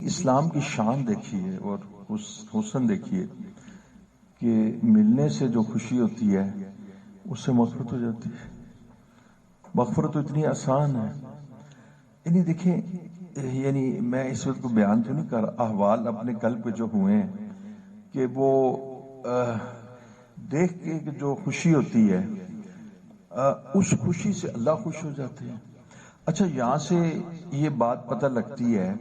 اسلام کی شان دیکھیے اور حسن دیکھیے کہ ملنے سے جو خوشی ہوتی ہے اس سے مغفرت ہو جاتی ہے. مغفرت تو اتنی آسان ہے. یعنی دیکھیں، یعنی میں اس وقت کو بیان تو نہیں کر رہا، احوال اپنے قلب پہ جو ہوئے ہیں کہ وہ دیکھ کے جو خوشی ہوتی ہے اس خوشی سے اللہ خوش ہو جاتے ہیں. اچھا، یہاں سے یہ بات پتہ لگتی ہے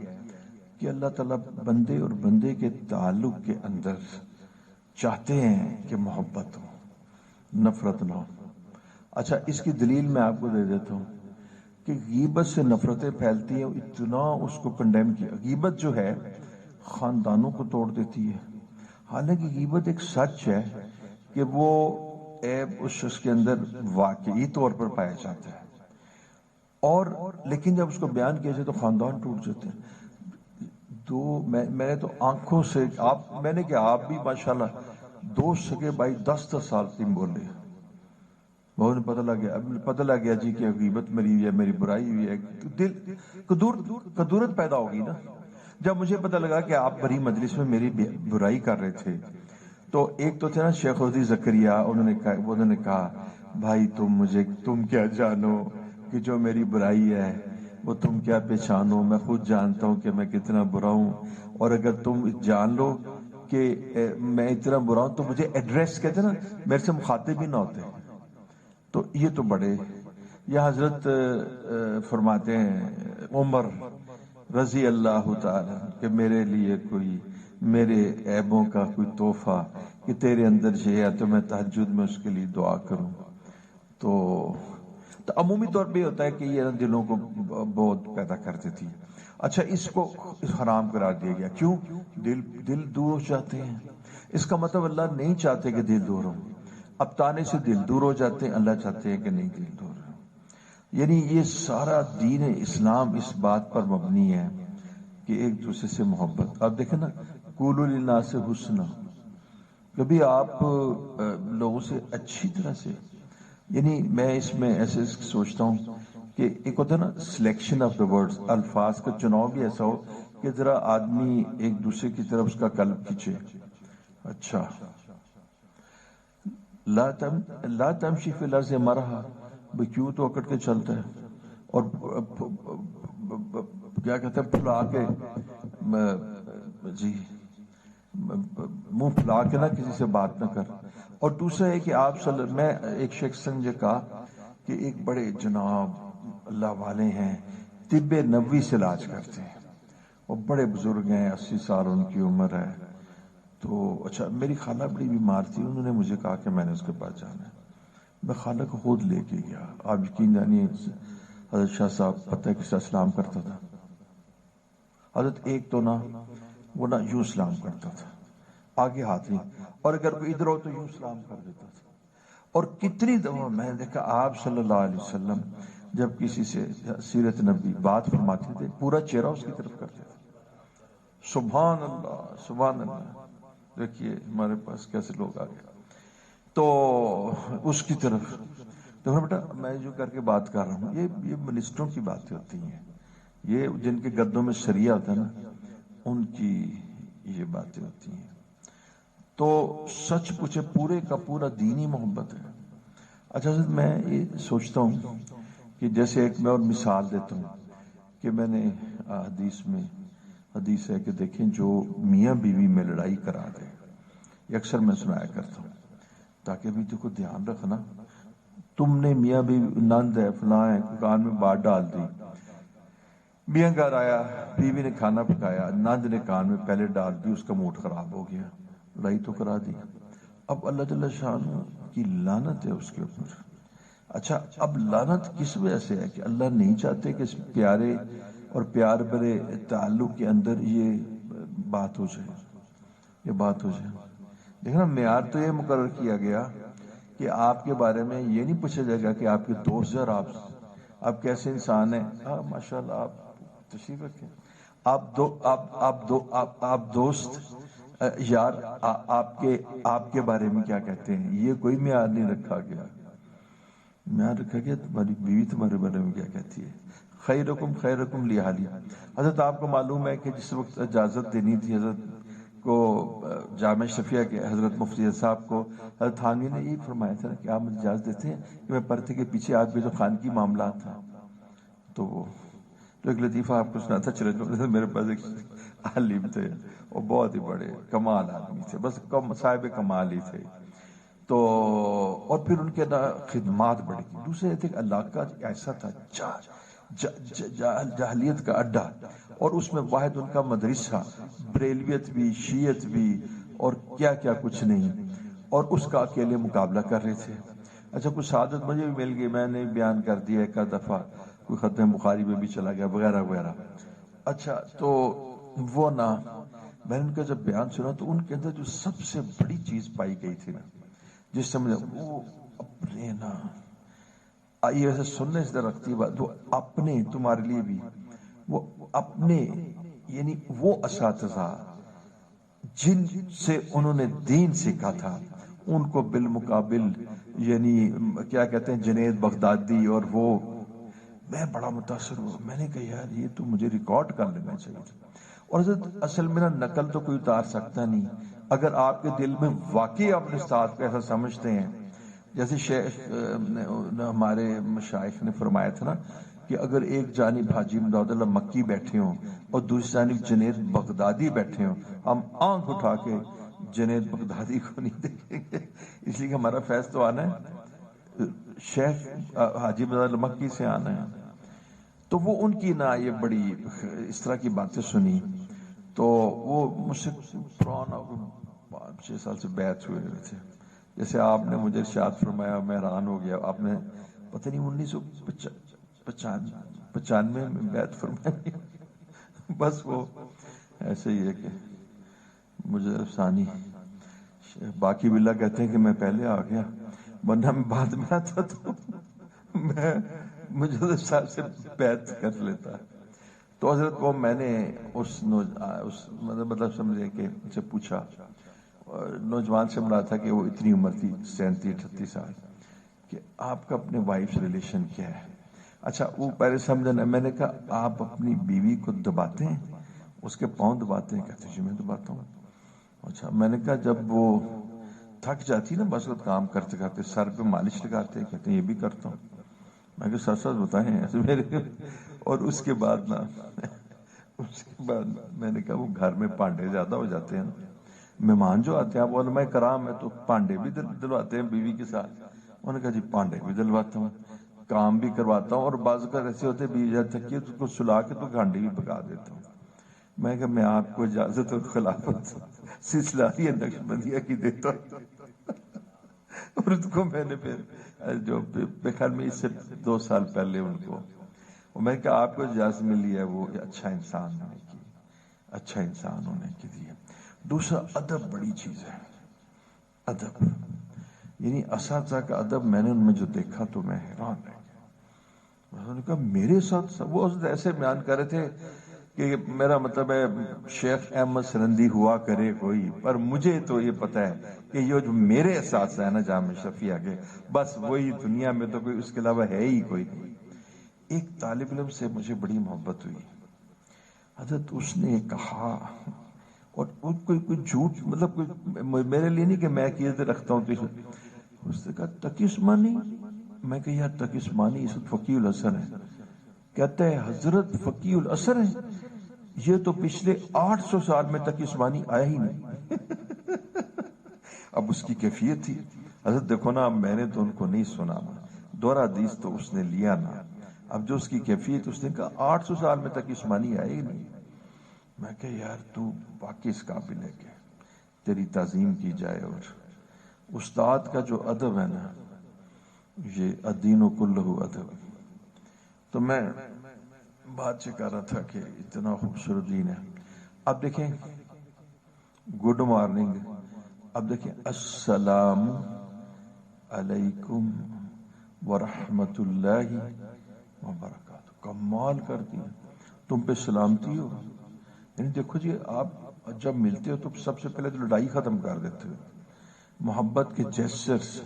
کہ اللہ تعالیٰ بندے اور بندے کے تعلق کے اندر چاہتے ہیں کہ محبت ہو، نفرت نہ ہو. اچھا، اس کی دلیل میں آپ کو دے دیتا ہوں کہ غیبت سے نفرتیں پھیلتی ہیں. اتنا اس کو کنڈیم کیا. غیبت جو ہے خاندانوں کو توڑ دیتی ہے. حالانکہ غیبت ایک سچ ہے کہ وہ عیب اس شخص کے اندر واقعی طور پر پایا جاتا ہے، اور لیکن جب اس کو بیان کیا جائے تو خاندان ٹوٹ جاتے ہیں. میں نے تو آنکھوں سے میں نے کہا آپ بھی ماشاءاللہ 2 سگے بھائی 10 سال تم بولے، بہت پتہ لگ گیا جی کہ غیبت میری ہوئی ہے، میری برائی ہوئی ہے. دل کدورت پیدا ہوگی نا. جب مجھے پتہ لگا کہ آپ بڑی مجلس میں میری برائی کر رہے تھے، تو ایک تو تھے نا شیخ الحدیث زکریا، انہوں نے کہا بھائی تم کیا جانو کہ جو میری برائی ہے وہ تم کیا پہچانو، میں خود جانتا ہوں کہ میں کتنا برا ہوں، اور اگر تم جان لو کہ میں اتنا برا ہوں تو مجھے ایڈریس کہتے نا، میرے سے مخاطب بھی نہ ہوتے. تو یہ تو بڑے، یا حضرت فرماتے ہیں عمر رضی اللہ تعالی کہ میرے لیے کوئی میرے عیبوں کا کوئی تحفہ کہ تیرے اندر یہ ہے تو میں تہجد میں اس کے لیے دعا کروں. تو عمومی طور پہ ہوتا ہے کہ یہ دلوں کو بہت پیدا کر دیتی ہے. اچھا، اس کو حرام قرار دیا گیا. کیوں؟ دل دور ہو جاتے ہیں. اس کا مطلب اللہ نہیں چاہتے کہ دل دور ہو. اب تانے سے دل دور ہو جاتے ہیں، اللہ چاہتے ہیں کہ نہیں دل دور ہو. یعنی یہ سارا دین اسلام اس بات پر مبنی ہے کہ ایک دوسرے سے محبت. آپ دیکھیں نا، قولوا للناس حسنا، کبھی آپ لوگوں سے اچھی طرح سے، یعنی میں اس میں ایسے سوچتا ہوں کہ ایک ہوتا ہے نا سلیکشن آف دا ورڈز، الفاظ کا چناؤ بھی ایسا ہو کہ ذرا آدمی ایک دوسرے کی طرف اس کا قلب کھینچے. اچھا، لا تمشی فی الارض مرحا، کیوں تو اکڑ کے چلتا ہے، اور کیا کہتے ہیں پھلا کے جی منہ پھلا کے نہ کسی سے بات نہ کر. اور دوسرا ہے کہ میں ایک شخص سے مجھے کہا کہ ایک بڑے جناب اللہ والے ہیں، طب نبوی سے علاج کرتے ہیں، اور بڑے بزرگ ہیں، 80 سال ان کی عمر ہے. تو اچھا، میری خالہ بڑی بیمار تھی، انہوں نے مجھے کہا کہ میں نے اس کے پاس جانا ہے. میں خالہ کو خود لے کے گیا. آپ یقین جانیے حضرت شاہ صاحب پتہ ہے کس طرح سلام کرتا تھا. حضرت ایک تو نا وہ نا یوں سلام کرتا تھا، آگے ہاتھ نہیں، اور اگر کوئی ادھر ہو تو یوں سلام کر دیتا تھا. اور کتنی دفعہ میں نے دیکھا آپ صلی اللہ علیہ وسلم جب کسی سے سیرت نبی بات فرماتے تھے پورا چہرہ اس کی طرف کرتے تھے. سبحان اللہ سبحان اللہ. دیکھیے ہمارے پاس کیسے لوگ آ گئے. تو اس کی طرف تو بیٹا میں جو کر کے بات کر رہا ہوں یہ منسٹروں کی باتیں ہوتی ہیں، یہ جن کے گدوں میں شریعہ ہوتا ہے نا ان کی یہ باتیں ہوتی ہیں. تو سچ پوچھے پورے کا پورا دینی محبت ہے. اچھا، میں یہ سوچتا ہوں کہ جیسے ایک میں اور مثال دیتا ہوں کہ میں نے حدیث ہے کہ دیکھیں جو میاں بیوی میں لڑائی کرا دے، یہ اکثر میں سنایا کرتا ہوں تاکہ بھی تو کو دھیان رکھنا. تم نے میاں بیوی نند ہے فلاں ہے کان میں بات ڈال دی، میاں گھر آیا، بیوی نے کھانا پکایا، نند نے کان میں پہلے ڈال دی، اس کا موڈ خراب ہو گیا، لڑائی تو کرا دی. اب اللہ جل شانہ کی لعنت ہے اس کے اوپر. اچھا، اب لعنت کس وجہ سے ہے کہ اللہ نہیں چاہتے کہ اس پیارے اور پیار بھرے تعلق کے اندر یہ بات ہو جائے. دیکھنا معیار تو یہ مقرر کیا گیا کہ آپ کے بارے میں یہ نہیں پوچھا جائے گا کہ آپ کے دوست اور آپ کیسے انسان ہیں. ماشاءاللہ آپ تشریف رکھیں. آپ دوست یار آپ کے بارے میں کیا کہتے ہیں، یہ کوئی معیار نہیں رکھا گیا. معیار رکھا گیا تمہاری بیوی تمہارے بارے میں کیا کہتی ہے. خیرکم خیرکم لأہلی۔ حضرت آپ کو معلوم ہے کہ جس وقت اجازت دینی تھی حضرت کو جامع شفیہ کے حضرت مفتی صاحب کو، حضرت تھانوی نے یہی فرمایا تھا کہ آپ مجھے اجازت دیتے ہیں کہ میں پردے کے پیچھے آپ بھی جو خانگی معاملات تھا تو وہ تو ایک لطیفہ آپ کو سناتا چلے جو میرے پاس ایک عالم تھے، وہ بہت ہی بڑے کمال آدمی تھے، بس صاحب کمال ہی تھے تو، اور پھر ان کے خدمات بڑی کی۔ دوسرے ایک علاقہ ایسا تھا جاہلیت کا اڈا، اور اس میں واحد ان کا مدرسہ، بریلویت بھی، شیعت بھی، اور کیا کیا کچھ نہیں، اور اس کا اکیلے مقابلہ کر رہے تھے۔ اچھا کچھ سعادت مجھے بھی مل گئی، میں نے بیان کر دیا ایک دفعہ، کوئی ختم بخاری میں بھی چلا گیا وغیرہ وغیرہ۔ اچھا تو وہ نا میں نے ان کا جب بیان سنا تو ان کے اندر جو سب سے بڑی چیز پائی گئی تھی نا، جس سے مجھے وہ اپنے نا یہ ویسے سننے سے رکھتی بات، وہ اپنے تمہارے لیے بھی وہ اپنے یعنی وہ اساتذہ جن سے انہوں نے دین سیکھا تھا ان کو بالمقابل یعنی کیا کہتے ہیں جنید بغدادی، اور وہ میں بڑا متاثر ہوا۔ میں نے کہا یار یہ تو مجھے ریکارڈ کر لینا چاہیے تھا۔ اور حضرت اصل میں نقل تو کوئی اتار سکتا نہیں، اگر آپ کے دل میں واقعی اپنے استاد کو ایسا سمجھتے ہیں، جیسے شیخ ہمارے مشائخ نے فرمایا تھا نا کہ اگر ایک جانب حاجی امداد اللہ مکی بیٹھے ہوں اور دوسری جانب جنید بغدادی بیٹھے ہوں، ہم آنکھ اٹھا کے جنید بغدادی کو نہیں دیکھیں گے، اس لیے کہ ہمارا فیض تو آنا ہے شیخ حاجی امداد اللہ مکی سے آنا ہے۔ تو وہ ان کی نا یہ بڑی اس طرح کی باتیں سنی، تو وہ مجھ سے پرانا 5-6 سال سے بیعت ہوئے تھے، جیسے آپ نے مجھے ارشاد فرمایا میں حیران ہو گیا، آپ نے پتہ نہیں 1995 میں بیعت فرمائی، بس وہ ایسے ہی ہے کہ مجھے ثانی باقی باللہ کہتے ہیں کہ میں پہلے آ گیا، ورنہ میں بعد میں آتا تو میں مجھے صاحب سے بیعت کر لیتا۔ تو حضرت کو میں نے اس مطلب سمجھے کہ ان سے پوچھا، نوجوان سے ملا تھا کہ وہ اتنی عمر تھی 37-38 سال، کہ آپ کا اپنے وائف سے ریلیشن کیا ہے؟ اچھا وہ پہلے سمجھنا، میں نے کہا آپ اپنی بیوی کو دباتے ہیں، اس کے پاؤں دباتے ہیں؟ کہتے جی میں دباتا ہوں۔ اچھا میں نے کہا جب وہ تھک جاتی نا بس وقت کام کرتے کرتے سر پہ مالش لگاتے ہیں؟ کہتے ہیں یہ بھی کرتا ہوں۔ میں کہ سچ سچ بتائیں ایسے میرے، اور اس کے بعد میں نے کہا وہ گھر میں پانڈے زیادہ ہو جاتے ہیں، مہمان جو آتے ہیں، آپ علماء کرام ہے تو پانڈے بھی دلواتے ہیں بیوی کے ساتھ؟ انہوں نے کہا جی پانڈے بھی دلواتا ہوں، کام بھی کرواتا ہوں، اور بعض کا ایسے ہوتے بیوی جب تھکی ہے تو اس کو سلا کے تو گھانڈی بھی پکا دیتا ہوں۔ میں کہا میں آپ کو اجازت اور خلافت سلسلہ نقشبندیہ کی دیتا ہوں۔ اور اس کو میں نے پھر جو بخیر میں اس سے 2 سال پہلے ان کو میں نے کہا آپ کو اجازت ملی ہے وہ اچھا انسان ہونے کی، اچھا انسان ہونے کے لیے۔ دوسرا ادب بڑی چیز ہے، ادب یعنی اساتذہ کا ادب میں نے ان میں جو دیکھا تو میں حیران رہ گیا۔ انہوں نے کہا میرے ساتھ وہ ایسے بیان کر رہے تھے کہ میرا مطلب ہے شیخ احمد سرندی ہوا کرے کوئی، پر مجھے تو یہ پتہ ہے کہ یہ جو میرے اساتذہ ہے نا جامع شفیہ کے، بس وہی دنیا میں تو کوئی اس کے علاوہ ہے ہی کوئی نہیں۔ ایک طالب علم سے مجھے بڑی محبت ہوئی، حضرت اس نے کہا، اور کوئی جھوٹ مطلب کوئی میرے لیے نہیں کہ میں عقیدت رکھتا ہوں تو اس نے کہا تقی عثمانی؟ میں کہ یار تقی عثمانی اس وقت فقیہ الاثر ہے۔ کہتا ہے حضرت فقیہ الاثر ہے، یہ تو پچھلے 800 سال میں تقی عثمانی آیا ہی نہیں۔ اب اس کی کیفیت تھی، حضرت دیکھو نا میں نے تو ان کو نہیں سنا، دورہ حدیث تو اس نے لیا نا، اب جو اس کی کیفیت اس نے کہا 800 سال میں تقی عثمانی آیا ہی نہیں۔ میں کہ یار تو واقعی اس قابل ہے کہ تیری تعظیم کی جائے، اور استاد کا جو ادب ہے نا یہ الدین کلہ ادب۔ تو میں بات سے کہہ رہا تھا کہ اتنا خوبصورت دین ہے۔ اب دیکھیں گڈ مارننگ، اب دیکھیں السلام علیکم ورحمۃ اللہ وبرکاتہ، کمال کر دیا، تم پہ سلامتی ہو۔ یعنی دیکھو جی آپ جب ملتے ہو تو سب سے پہلے تو لڑائی ختم کر دیتے ہو، محبت کے جیسچرز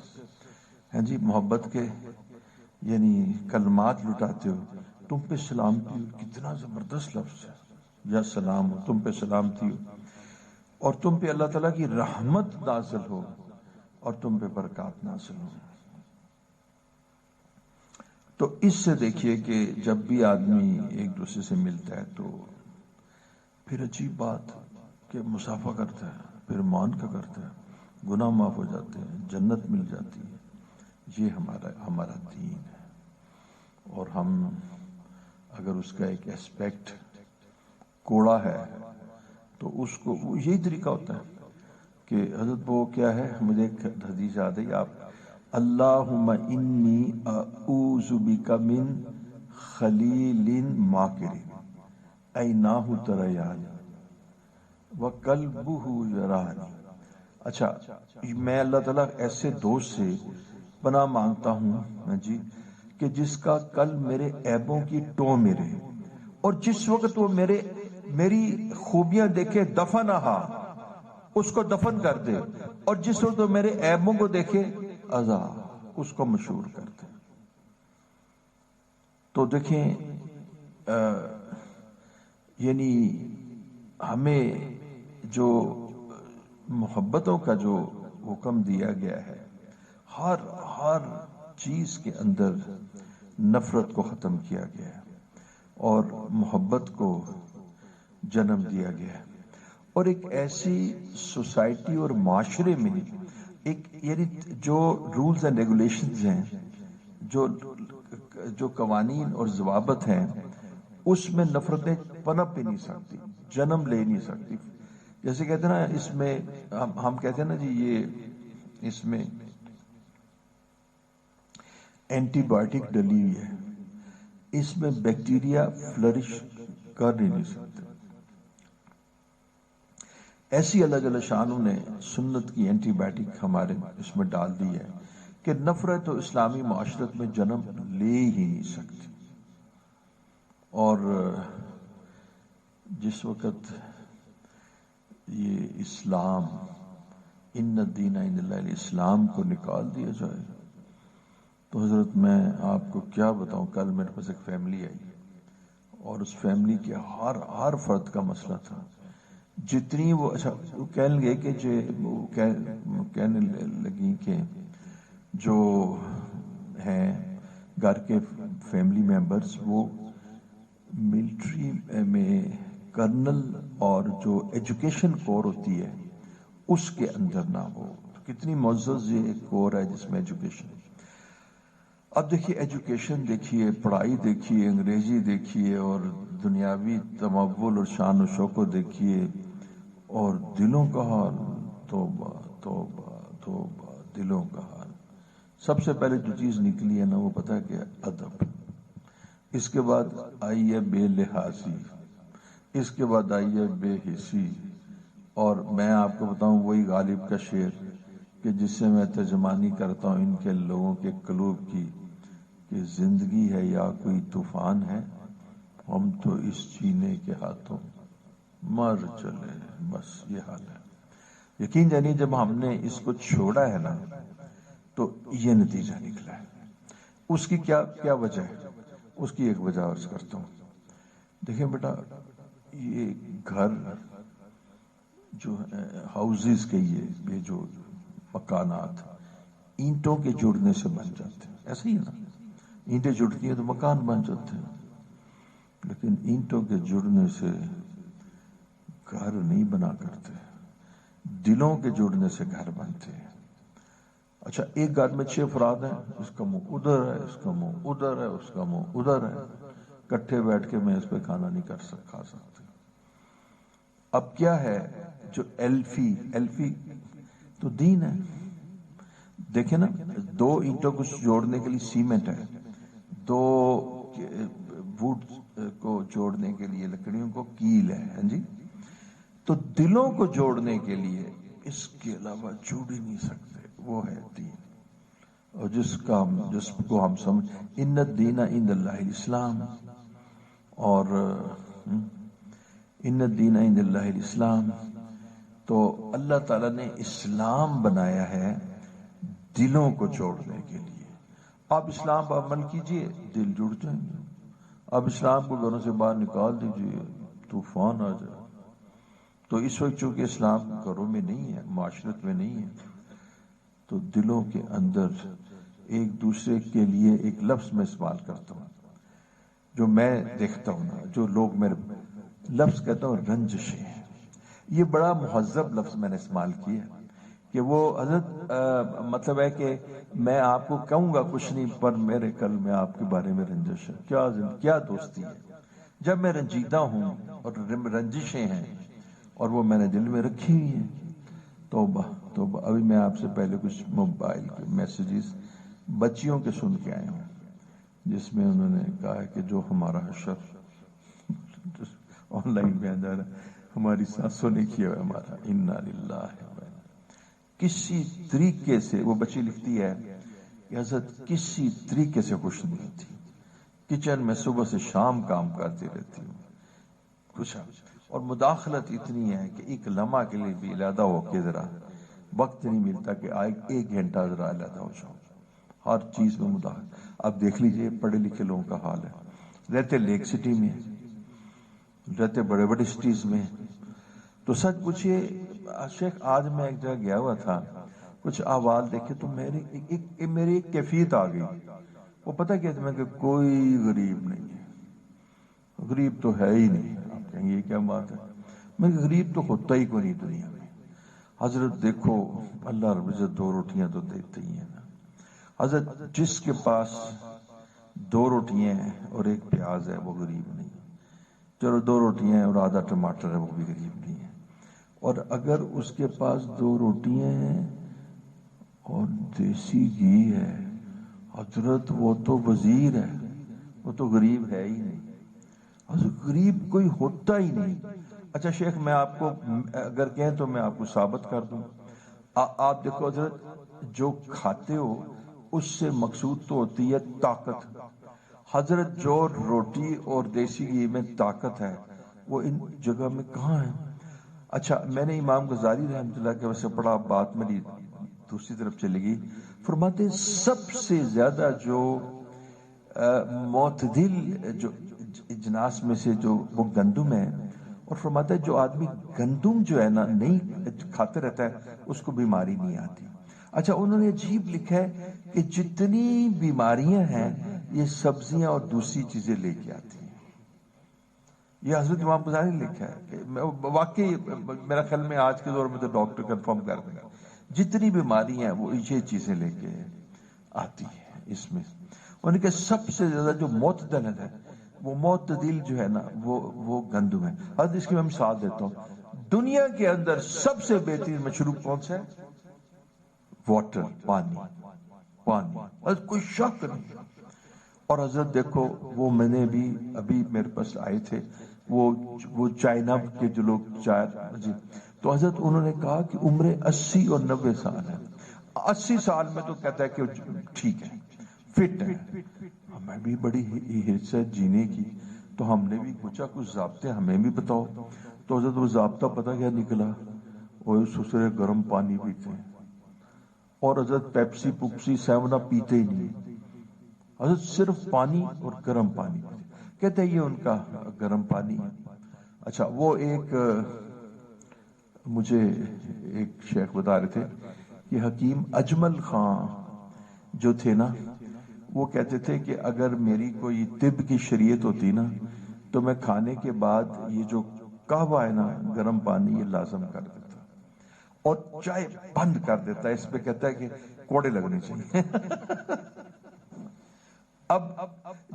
ہیں جی، محبت کے یعنی کلمات لٹاتے ہو، تم پہ سلامتی ہو، کتنا زبردست لفظ ہے، یا سلام ہو، تم پہ سلامتی ہو، اور تم پہ اللہ تعالیٰ کی رحمت نازل ہو اور تم پہ برکات نازل ہو۔ تو اس سے دیکھیے کہ جب بھی آدمی ایک دوسرے سے ملتا ہے تو پھر عجیب بات کہ مصافحہ کرتا ہے، پھر مان کا کرتا ہے، گناہ معاف ہو جاتے ہیں، جنت مل جاتی ہے۔ یہ ہمارا دین ہے، اور ہم اگر اس کا ایک اسپیکٹ کوڑا ہے تو اس کو یہی طریقہ ہوتا ہے کہ حضرت وہ کیا ہے، مجھے ایک حدیث یاد ہے، آپ اللہم انی اعوذ بک من خلیل ماکر عیناہ تریان وقلبہ یرانی۔ اچھا، میں اللہ تعالیٰ ایسے دوست سے پناہ مانگتا ہوں جی کہ جس کا قلب میرے عیبوں کی ٹو میرے، اور جس وقت وہ میری خوبیاں دیکھے دفن اس کو دفن کر دے، اور جس وقت وہ میرے عیبوں کو دیکھے اس کو مشہور کر دے۔ تو دیکھیں یعنی ہمیں جو محبتوں کا جو حکم دیا گیا ہے، ہر چیز کے اندر نفرت کو ختم کیا گیا ہے اور محبت کو جنم دیا گیا ہے، اور ایک ایسی سوسائٹی اور معاشرے میں ایک یعنی جو رولز اینڈ ریگولیشنز ہیں، جو قوانین اور ضوابط ہیں، اس میں نفرتیں پنپ بھی نہیں سکتی، جنم لے نہیں سکتی۔ جیسے کہتے ہیں نا، اس میں ہم کہتے ہیں نا جی، یہ اس میں اینٹی بایوٹک ڈلی ہوئی ہے، اس میں بیکٹیریا فلرش کر نہیں سکتے۔ ایسی اللہ جل شانہ نے سنت کی اینٹی بایوٹک ہمارے اس میں ڈال دی ہے کہ نفرت تو اسلامی معاشرت میں جنم لے ہی نہیں سکتی۔ اور جس وقت یہ اسلام، ان الدین عند اللہ الاسلام کو نکال دیا جائے تو حضرت میں آپ کو کیا بتاؤں، کل میرے پاس ایک فیملی آئی اور اس فیملی کے ہر فرد کا مسئلہ تھا، جتنی وہ کہنے لگے کہ کہنے لگی کہ جو ہیں گھر کے فیملی ممبرز وہ ملٹری میں کرنل اور جو ایجوکیشن کور ہوتی ہے اس کے اندر نہ ہو۔ کتنی معزز یہ ایک کور ہے جس میں ایجوکیشن۔ اب دیکھیے ایجوکیشن دیکھیے، پڑھائی دیکھیے، انگریزی دیکھیے، اور دنیاوی تمول اور شان و شوکت دیکھیے، اور دلوں کا حال، توبہ توبہ توبہ، دلوں کا حال۔ سب سے پہلے جو چیز نکلی ہے نا وہ پتہ ہے کہ ادب، اس کے بعد آئی ہے بے لحاظی، اس کے بعد آئی ہے بے حسی، اور میں آپ کو بتاؤں وہی غالب کا شعر کہ جس سے میں ترجمانی کرتا ہوں ان کے لوگوں کے قلوب کی، کہ زندگی ہے یا کوئی طوفان ہے، ہم تو اس چینے کے ہاتھوں مر چلے، بس یہ حال ہے۔ یقین جانیے جب ہم نے اس کو چھوڑا ہے نا تو یہ نتیجہ نکلا ہے۔ اس کی کیا وجہ ہے؟ اس کی ایک وجہ عرض کرتا ہوں۔ دیکھیں بیٹا، یہ گھر جو ہاؤزز کے یہ جو مکانات اینٹوں کے جڑنے سے بن جاتے ہیں، ایسے ہی نا، اینٹیں جڑتی ہیں تو مکان بن جاتے ہیں، لیکن اینٹوں کے جڑنے سے گھر نہیں بنا کرتے، دلوں کے جڑنے سے گھر بنتے ہیں۔ اچھا، ایک گھر میں 6 افراد ہیں، اس کا منہ ادھر ہے، اس کا منہ ادھر ہے، اس کا منہ ادھر ہے، کٹھے بیٹھ کے میں اس پہ کھانا نہیں کھا سکتے۔ اب کیا ہے جو ایلفی تو دین ہے۔ دیکھیں نا، 2 اینٹوں کو جوڑنے کے لیے سیمنٹ ہے، 2 ووڈ کو جوڑنے کے لیے لکڑیوں کو کیل ہے، ہاں جی۔ تو دلوں کو جوڑنے کے لیے اس کے علاوہ جوڑ ہی نہیں سکتے، وہ ہے دین۔ اور جس کو ہم سمجھ، ان الدین عند اللہ الاسلام، اور ان الدین عند اللہ الاسلام، تو اللہ تعالیٰ نے اسلام بنایا ہے دلوں کو جوڑنے کے لیے۔ آپ اسلام پر عمل کیجئے، دل جڑ جائیں گے۔ اب اسلام کو گھروں سے باہر نکال دیجیے، طوفان آ جائے. تو اس وقت چونکہ اسلام گھروں میں نہیں ہے، معاشرت میں نہیں ہے، تو دلوں کے اندر ایک دوسرے کے لیے ایک لفظ میں استعمال کرتا ہوں، جو میں دیکھتا ہوں نا، جو لوگ میرے لفظ کہتا ہوں رنجشیں. یہ بڑا مہذب لفظ میں نے استعمال کیا کہ وہ حضرت مطلب ہے کہ میں آپ کو کہوں گا کچھ نہیں، پر میرے قلب میں آپ کے بارے میں رنجش ہے. کیا دوستی ہے جب میں رنجیدہ ہوں اور رنجشیں ہیں اور وہ میں نے دل میں رکھی ہوئی ہیں. توبہ توبہ. ابھی میں آپ سے پہلے کچھ موبائل کے میسیجز بچیوں کے سن کے آیا ہوں، جس میں انہوں نے کہا کہ جو ہمارا حشر آن لائن میں جا رہا ہماری ساسوں نے کیا ہے ہمارا. انا للہ. کسی طریقے سے وہ بچی لکھتی ہے کہ حضرت کسی طریقے سے خوش نہیں ہوتی، کچن میں صبح سے شام کام کرتی رہتی ہوں کچھ، اور مداخلت اتنی ہے کہ ایک لمحہ کے لیے بھی علیحدہ ہو کے ذرا وقت نہیں ملتا کہ ایک گھنٹہ ذرا علیحدہ ہو جاؤں. ہر چیز میں مداخلت. اب دیکھ لیجئے پڑھے لکھے لوگوں کا حال ہے، رہتے لیک سٹی میں، رہتے بڑے بڑے سٹیز میں. تو سچ پوچھئے شیخ، آج میں ایک جگہ گیا ہوا تھا، کچھ احوال دیکھے تو میری ایک کیفیت آ گئی. وہ پتہ کیا تھا، میں کہ کوئی غریب نہیں ہے، غریب تو ہے ہی نہیں. آپ کہیں گے یہ کیا بات ہے؟ میں کہ غریب تو ہوتا ہی کوئی نہیں دنیا میں. حضرت دیکھو اللہ رب العزت دو روٹیاں تو دیتے ہی ہیں نا. حضرت جس کے پاس دو روٹیاں ہیں اور ایک پیاز ہے وہ غریب نہیں. چلو دو روٹیاں ہیں اور آدھا ٹماٹر ہے وہ بھی غریب نہیں ہے. اور اگر اس کے پاس دو روٹیاں ہیں اور دیسی گھی ہے، حضرت وہ تو وزیر ہے، وہ تو غریب ہے ہی نہیں. حضرت غریب کوئی ہوتا ہی نہیں. اچھا شیخ، میں آپ کو اگر کہیں تو میں آپ کو ثابت کر دوں. آپ دیکھو حضرت، جو کھاتے ہو اس سے مقصود تو ہوتی ہے طاقت. حضرت جو روٹی اور دیسی گھی میں طاقت ہے وہ ان جگہ میں کہاں ہے؟ اچھا، میں نے امام غزالی رحمۃ اللہ کے وجہ سے پڑھا، بات میری دوسری طرف چلے گی. فرماتے سب سے زیادہ جو معتدل جو اجناس میں سے جو وہ گندم ہے، اور فرماتا ہے جو آدمی گندم جو ہے نا نہیں کھاتے رہتا ہے اس کو بیماری نہیں آتی. اچھا، انہوں نے عجیب لکھا ہے کہ جتنی بیماریاں ہیں یہ سبزیاں اور دوسری چیزیں لے کے آتی ہیں. یہ حضرت امام غزالی نے لکھا ہے کہ واقعی میرا خیال میں آج کے دور میں تو ڈاکٹر کنفرم کر دیں گے جتنی بیماری ہیں وہ یہ چیزیں لے کے آتی ہیں. اس میں ان کے سب سے زیادہ جو معتدل ہے وہ معتدل جو ہے نا وہ گندم ہے. حضرت اس کی میں مثال دیتا ہوں. دنیا کے اندر سب سے بہترین مشروب کون سا ہے؟ واٹر، پانی. حضرت کوئی شک نہیں. اور حضرت دیکھو وہ میں نے بھی ابھی میرے پاس آئے تھے وہ چائنا کے جو لوگ جی، تو حضرت انہوں نے کہا کہ عمر 80 اور 90 سال ہے. 80 سال میں تو کہتا ہے کہ ٹھیک ہے، فٹ ہے. ہمیں بھی بڑی ہرس ہے جینے کی، تو ہم نے بھی پوچھا کچھ ضابطے ہمیں بھی بتاؤ. تو حضرت وہ ضابطہ پتہ کیا نکلا؟ وہ سسرے گرم پانی پیتے ہیں، اور حضرت پیپسی پپسی سیونا پیتے ہی نہیں. حضرت صرف پانی اور گرم پانی کہتے ہیں یہ ان کا گرم پانی ہے. اچھا، وہ مجھے ایک شیخ بتا رہے تھے کہ حکیم اجمل خان جو تھے نا، وہ کہتے تھے کہ اگر میری کوئی طب کی شریعت ہوتی نا تو میں کھانے کے بعد یہ جو قہوہ ہے نا گرم پانی یہ لازم کر دیتا اور چائے بند کر دیتا. اس پہ کہتا ہے کہ کوڑے لگنے چاہیے. اب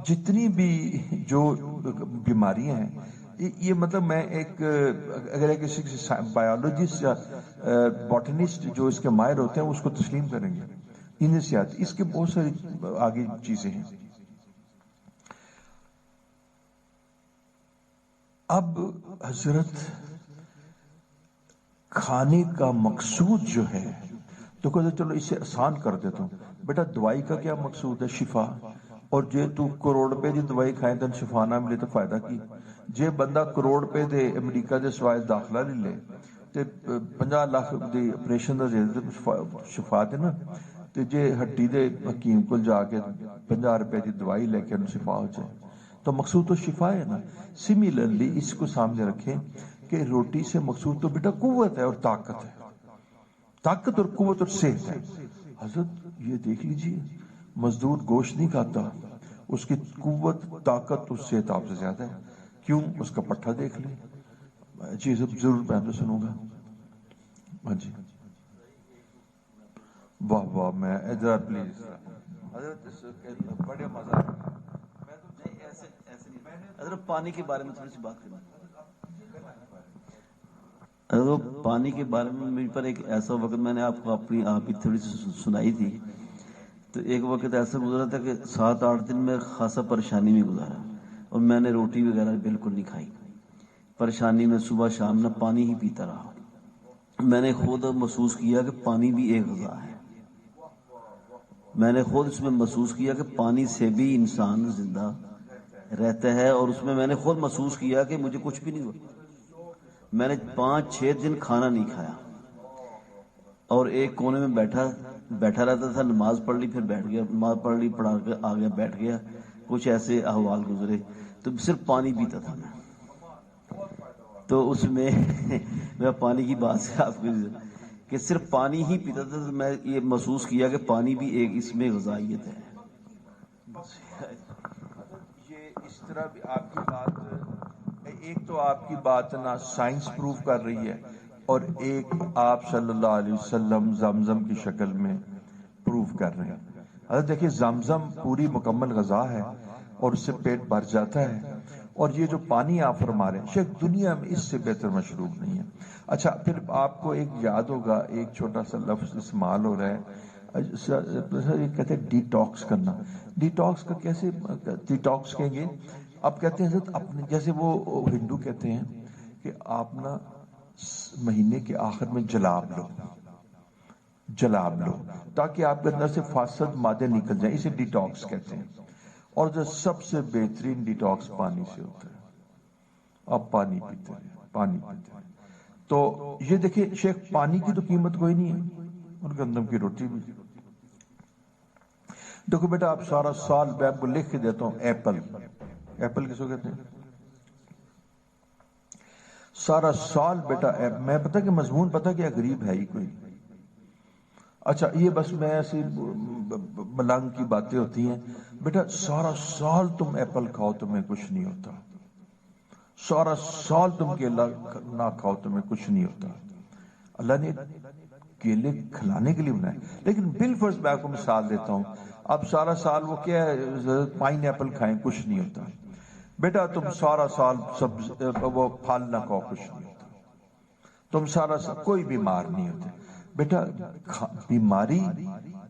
جتنی بھی جو بیماریاں ہیں یہ مطلب میں اگر کسی بایولوجسٹ یا باٹنسٹ جو اس کے ماہر ہوتے ہیں اس کو تسلیم کریں گے. انہیں سے آتی اس کے بہت ساری آگے چیزیں ہیں. اب حضرت کھانے کا مقصود جو ہے تو کہتے چلو اسے آسان کر دیتا ہوں. بیٹا دوائی کا کیا مقصود ہے؟ شفا. اور جے تو کروڑ روپے دی دوائی کھائیں تو شفا نہ ملے تو فائدہ کی؟ جے بندہ کروڑ روپے دے امریکہ دے سوائے داخلہ نہیں لے تے 50 لاکھ دی آپریشن دا دے شفا دے نا، تے جے ہٹی دے حکیم کو جا کے 50 روپے دی دوائی لے کے انہوں شفا ہو جائے تو مقصود تو شفا ہے نا. سملرلی اس کو سامنے رکھیں کہ روٹی سے مقصود تو بیٹا قوت ہے اور طاقت ہے, طاقت اور قوت اور صحت ہے. حضرت یہ دیکھ لیجئے, مزدور گوشت نہیں کھاتا, اس کی قوت طاقت اور صحت آپ سے زیادہ ہے. کیوں؟ اس کا پٹھا دیکھ لیں. چیز ضرور میں تو سنوں گا. ہاں جی, واہ واہ, میں ادھر پلیز حضرت بڑے مزہ. حضرت پانی کے بارے میں تھوڑی سی بات کرنا. حضرت پانی کے بارے میں میرے پر ایک ایسا وقت میں نے آپ کو اپنی آپ ہی تھوڑی سی سنائی تھی. تو ایک وقت ایسا گزرا تھا کہ 7-8 دن میں خاصا پریشانی میں گزارا, اور میں نے روٹی وغیرہ بالکل نہیں کھائی. پریشانی میں صبح شام نہ پانی ہی پیتا رہا. میں نے خود محسوس کیا کہ پانی بھی ایک غذا ہے. میں نے خود اس میں محسوس کیا کہ پانی سے بھی انسان زندہ رہتا ہے, اور اس میں نے خود محسوس کیا کہ مجھے کچھ بھی نہیں ہوا. میں نے 5-6 دن کھانا نہیں کھایا, اور ایک کونے میں بیٹھا رہتا تھا. نماز پڑھ لی, پھر بیٹھ گیا, نماز پڑھ لی, پڑھا کے آ گیا, بیٹھ گیا. کچھ ایسے احوال گزرے تو صرف پانی پیتا تھا میں. تو اس میں میں پانی کی بات سے آپ کو کہ صرف پانی ہی پیتا تھا, تو میں یہ محسوس کیا کہ پانی بھی ایک اس میں غذائیت ہے. یہ اس طرح بھی آپ کی بات, ایک تو آپ کی بات نا سائنس پروف کر رہی ہے, اور ایک آپ صلی اللہ علیہ وسلم زمزم کی شکل میں پروف کر رہے ہیں. حضرت دیکھیے, زمزم پوری مکمل غذا ہے اور اس سے پیٹ بھر جاتا ہے. اور یہ جو پانی آپ فرما رہے ہیں, شاید دنیا میں اس سے بہتر مشروب نہیں ہے. اچھا, پھر آپ کو ایک یاد ہوگا, ایک چھوٹا سا لفظ استعمال ہو رہا ہے, یہ کہتے ہیں ڈی ٹاکس کرنا. ڈی ٹاکس کا کیسے ڈی ٹاکس کہیں گے؟ آپ کہتے ہیں حضرت اپنے, جیسے وہ ہندو کہتے ہیں کہ آپ نا مہینے کے آخر میں جلاب لو تاکہ آپ کے اندر سے فاسد مادے نکل جائیں. اسے ڈی ٹاکس کہتے ہیں. اور جو سب سے بہترین ڈی ٹاکس پانی سے ہوتا ہے. آپ پانی پیتے ہیں. تو یہ دیکھیں شیخ, پانی کی تو قیمت کوئی نہیں ہے, اور گندم کی روٹی بھی. دیکھو بیٹا, آپ سارا سال, میں آپ کو لکھ کے دیتا ہوں, ایپل کس کو کہتے ہیں؟ سارا سال بیٹا میں پتہ کہ مضمون پتہ کہ غریب ہے ہی کوئی. اچھا, یہ بس میں ایسی ملنگ کی باتیں ہوتی ہیں. بیٹا سارا سال تم ایپل کھاؤ تمہیں کچھ نہیں ہوتا. سارا سال تم کیلا نہ کھاؤ تمہیں کچھ نہیں ہوتا. اللہ نے کیلے کھلانے کے لیے بنائے. لیکن بالفرض میں آپ کو مثال دیتا ہوں, اب سارا سال وہ کیا ہے, پائن ایپل کھائیں کچھ نہیں ہوتا. بیٹا تم سارا سال وہ پھل نہ کھاؤ کچھ نہیں ہوتا. تم سارا سال کوئی بیمار نہیں ہوتے. بیٹا بیماری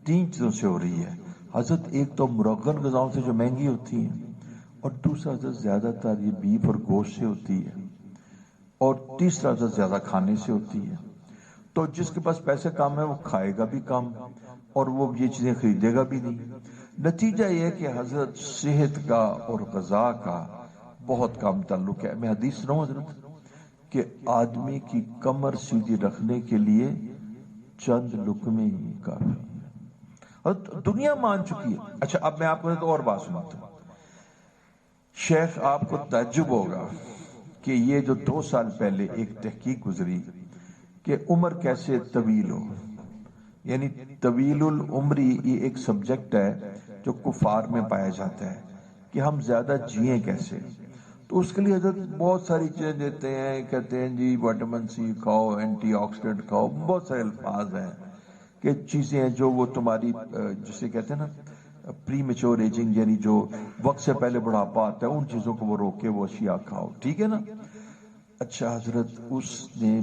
3 چیزوں سے ہو رہی ہے حضرت. ایک تو مرغن غذاؤں سے جو مہنگی ہوتی ہیں, اور دوسرا حضرت زیادہ تر یہ بیف اور گوشت سے ہوتی ہے, اور تیسرا حضرت زیادہ کھانے سے ہوتی ہے. تو جس کے پاس پیسے کم ہے وہ کھائے گا بھی کم, اور وہ یہ چیزیں خریدے گا بھی نہیں. نتیجہ یہ ہے کہ حضرت صحت کا اور غذا کا بہت کم تعلق ہے. میں حدیث سناؤں حضرت کہ آدمی کی کمر سیدھی رکھنے کے لیے چند لقمے ہی کافی ہے. دنیا مان چکی ہے. اچھا, اب میں آپ کو ایک اور بات سناتا ہوں. شیخ, آپ کو تعجب ہوگا کہ یہ جو 2 سال پہلے ایک تحقیق گزری کہ عمر کیسے طویل ہو, یعنی طویل العمری, یہ ایک سبجیکٹ ہے جو کفار میں پایا جاتا ہے کہ ہم زیادہ جئیں کیسے. تو اس کے لیے حضرت بہت ساری چیزیں دیتے ہیں, کہتے ہیں جی وٹامن سی کھاؤ, اینٹی آکسیڈنٹ کھاؤ, بہت سارے الفاظ ہیں کہ چیزیں ہیں جو وہ تمہاری جسے کہتے ہیں نا پری میچور ایجنگ, یعنی جو وقت سے پہلے بڑھاپا آتا ہے, ان چیزوں کو وہ روکے, وہ اشیاء کھاؤ, ٹھیک ہے نا. اچھا حضرت, اس نے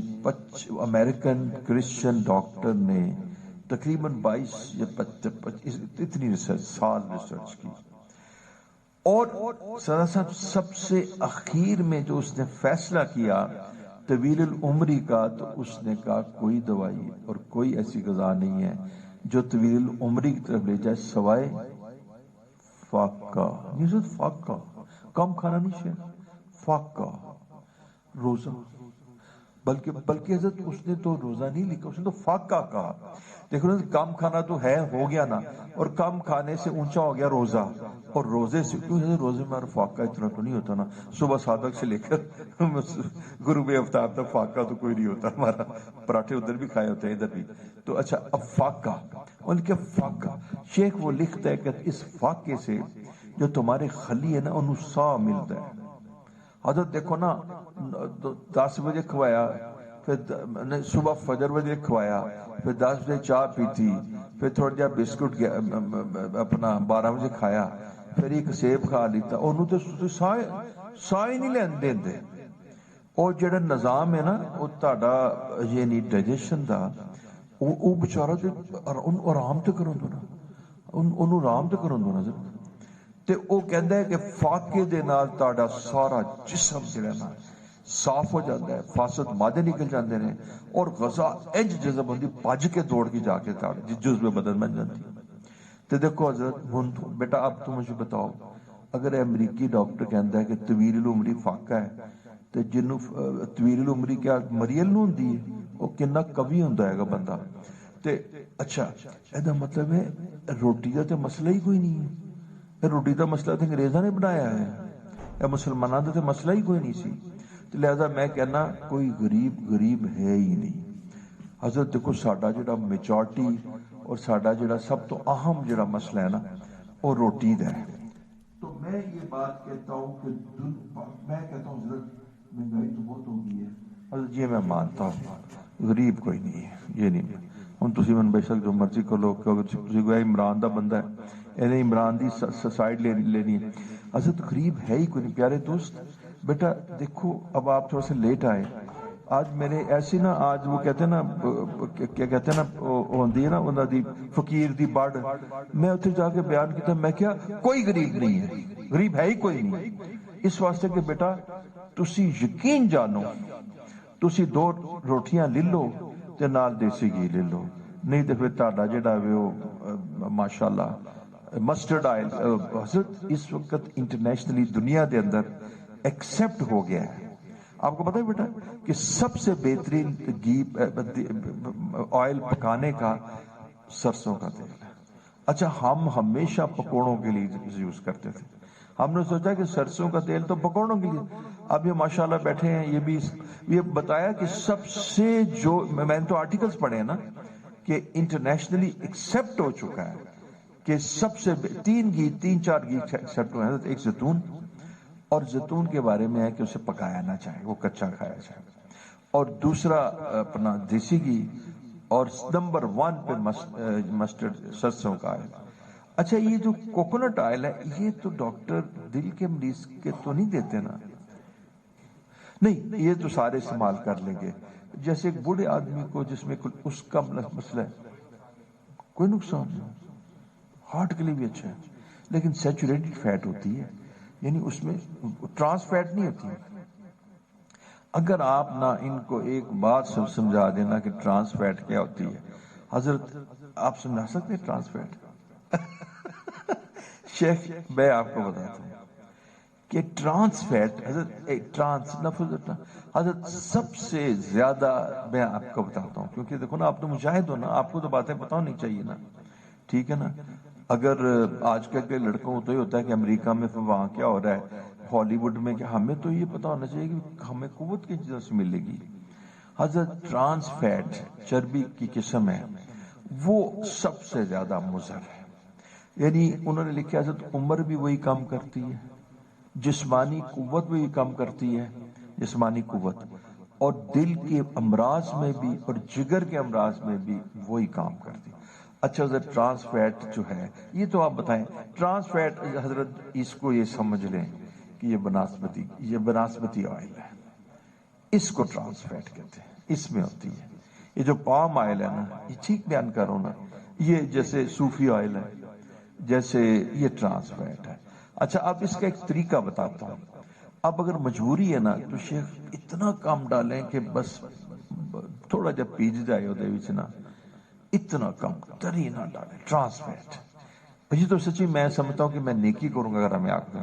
امریکن کرسچن ڈاکٹر نے تقریباً 22 یا 25 اتنی ریسرچ کی, اور سر صاحب سب سے اخیر میں جو اس نے فیصلہ کیا طویل العمری کا, تو اس نے کہا کوئی دوائی اور کوئی ایسی غذا نہیں ہے جو طویل العمری کی طرف لے جائے سوائے فاقہ. فاقہ کم کھانا نہیں, شیخ, فاقہ روزہ. بلکہ حضرت اس نے تو روزہ نہیں لکھا، اس نے تو فاقہ کہا. دیکھو نا، کم کھانا تو ہے ہو گیا نا، اور کم کھانے سے اونچا ہو گیا روزہ، اور روزے سے کیوں روزے میں فاقہ اتنا تو نہیں ہوتا نا، صبح صادق سے لے کر غروب آفتاب تک فاقہ تو کوئی نہیں ہوتا ہمارا، پراٹھے ادھر بھی کھائے ہوتے ہیں ادھر بھی. تو اچھا اب فاقہ، ان کے فاقہ شیخ وہ لکھتا ہے کہ اس فاقے سے جو تمہارے خلی ہے نا انہوں سا ملتا ہے. حضرت دیکھو نا 10 بجے کھوایا، پھر صبح فجر بجے کھوایا، پھر 10 بجے چائے پیتی، پھر تھوڑا جا بسکٹ اپنا 12 بجے کھایا، پھر ایک سیب کھا لیتا، انہوں تو سائے نہیں لین دے. اور جڑا نظام ہے نا وہ تہاڈا یعنی ڈائجیشن دا، وہ بیچارہ تے آرام تے کرن دو نا، انہوں آرام تے کرن دو نا. تے او کہندا ہے کہ فاقے دے نال تہاڈا سارا جسم جڑا نا صاف ہو جاتا ہے، فاسد مادے نکل جاندے نے، اور غذا انج جذب ہوندی بھج کے دوڑ کے جا کے تہاڈے جزو بدن بن جاتی. تے دیکھو حضرت ہن بیٹا اب تم مجھے بتاؤ، اگر امریکی ڈاکٹر کہندا ہے کہ طویل العمری فاقہ ہے، تے جنوں طویل العمری کیا مریل نوں ہوندی ہے، او کنا قوی ہوندا ہے گا بندہ. تے اچھا ایدا مطلب ہے روٹی دا تے مسئلہ ہی کوئی نہیں ہے. روٹی دا مسئلہ تے انگریزاں نے بنایا ہے، اے مسلماناں دا تے مسئلہ ہی کوئی نہیں سی. تے لہذا میں کہنا کوئی غریب ہے ہی نہیں. حضرت دیکھو ساڈا جڑا میجورٹی اور ساڈا جڑا سب تو اہم جڑا مسئلہ ہے نا وہ روٹی دا ہے. تو میں یہ بات کہتا ہوں کہ میں کہتا ہوں حضرت مہنگائی تو بہت ہو گئی ہے، حضرت یہ میں مانتا ہوں غریب کوئی نہیں ہے، یہ نہیں. ہن تسی من بے شک جو مرضی کر لو کہ اگر تسی کوئی عمران دا بندہ ہے اینے عمران دی سائیڈ لینی ہے، حضرت غریب ہے ہی کوئی نہیں. پیارے دوست بیٹا دیکھو اب آپ تھوڑا سے لیٹ آئے، آج میرے ایسی نا، آج وہ کہتے ہیں نا کیا کہتے ہیں نا ہوندی ہے نا انہاں دی فقیر دی بڑ، میں اتنے جا کے بیان کیتا، میں کیا کوئی غریب نہیں ہے، غریب ہے ہی کوئی نہیں. اس واسطے کہ بیٹا تسی یقین جانو، تسی 2 روٹیاں لے لو تے نال دیسی گھی لے لو، نہیں تے پھر تہاڈا جڑا وہ ماشاءاللہ مسٹرڈ آئل حضرت اس وقت انٹرنیشنلی دنیا دے اندر ایکسپٹ ہو گیا ہے. آپ کو پتہ ہے بیٹا کہ سب سے بہترین گھی آئل پکانے کا سرسوں کا تیل ہے. اچھا ہم ہمیشہ پکوڑوں کے لیے یوز کرتے تھے، ہم نے سوچا کہ سرسوں کا تیل تو پکوڑوں کے لیے. اب یہ ماشاءاللہ بیٹھے ہیں، یہ بھی یہ بتایا کہ سب سے جو میں نے تو آرٹیکلز پڑھے ہیں نا کہ انٹرنیشنلی ایکسپٹ ہو چکا ہے کہ سب سے 3-4 گھی ایکسپٹ ہوئے ہیں. ایک زیتون، اور زیتون کے بارے میں ہے کہ اسے پکایا نہ چاہے، وہ کچا کھایا جائے، اور دوسرا اپنا دیسی گھی، اور نمبر 1 پہ مسٹرڈ سرسوں کا آئل. اچھا یہ جو کوکونٹ آئل ہے یہ تو ڈاکٹر دل کے مریض کے تو نہیں دیتے نا؟ نہیں، یہ تو سارے استعمال کر لیں گے. جیسے ایک بوڑھے آدمی کو جس میں اس کا مسئلہ ہے کوئی نقصان نہیں، ہارٹ کے لیے بھی اچھا ہے، لیکن سیچوریٹڈ فیٹ ہوتی ہے، یعنی اس میں ٹرانس فیٹ نہیں ہوتی. اگر آپ نہ ان کو ایک بات سمجھا دینا کہ ٹرانس فیٹ کیا ہوتی ہے، حضرت آپ سمجھا سکتے ہیں ٹرانس فیٹ؟ شیخ میں آپ کو بتاتا ہوں کہ ٹرانس فیٹ حضرت ٹرانس لفظ حضرت سب سے زیادہ میں آپ کو بتاتا ہوں، کیونکہ دیکھو نا آپ تو مشاہد ہو نا، آپ کو تو باتیں پتہ ہونی چاہیے نا، ٹھیک ہے نا. اگر آج کل کے لڑکوں کو تو یہ ہوتا ہے کہ امریکہ میں وہاں کیا ہو رہا ہے، ہالی ووڈ میں، کہ ہمیں تو یہ پتہ ہونا چاہیے کہ ہمیں قوت کس چیز سے ملے گی. حضرت ٹرانس فیٹ چربی کی قسم ہے، وہ سب سے زیادہ مضر ہے. یعنی انہوں نے لکھا حضرت عمر بھی وہی کام کرتی ہے، جسمانی قوت بھی کم کرتی ہے، جسمانی قوت، اور دل کے امراض میں بھی اور جگر کے امراض میں بھی وہی کام کرتی ہے. اچھا حضرت ٹرانس فیٹ جو ہے یہ تو آپ بتائیں، ٹرانس فیٹ حضرت اس کو یہ سمجھ لیں کہ یہ بناسپتی آئل ہے، اس کو ٹرانس فیٹ کہتے ہیں، اس میں ہوتی ہے. یہ جو پام آئل ہے نا، یہ ٹھیک بیان کرو نا، یہ جیسے صوفی آئل ہے، جیسے یہ ٹرانس فیٹ ہے. اچھا اب اس کا ایک طریقہ بتاتا ہوں. اب اگر مجبوری ہے نا تو شیخ اتنا کم ڈالیں کہ بس تھوڑا جب پیج جائے وہ نا، اتنا کم تری نہ ڈالیں ٹرانس فیٹ. یہ تو سچی میں سمجھتا ہوں کہ میں نیکی کروں گا اگر ہمیں آگے.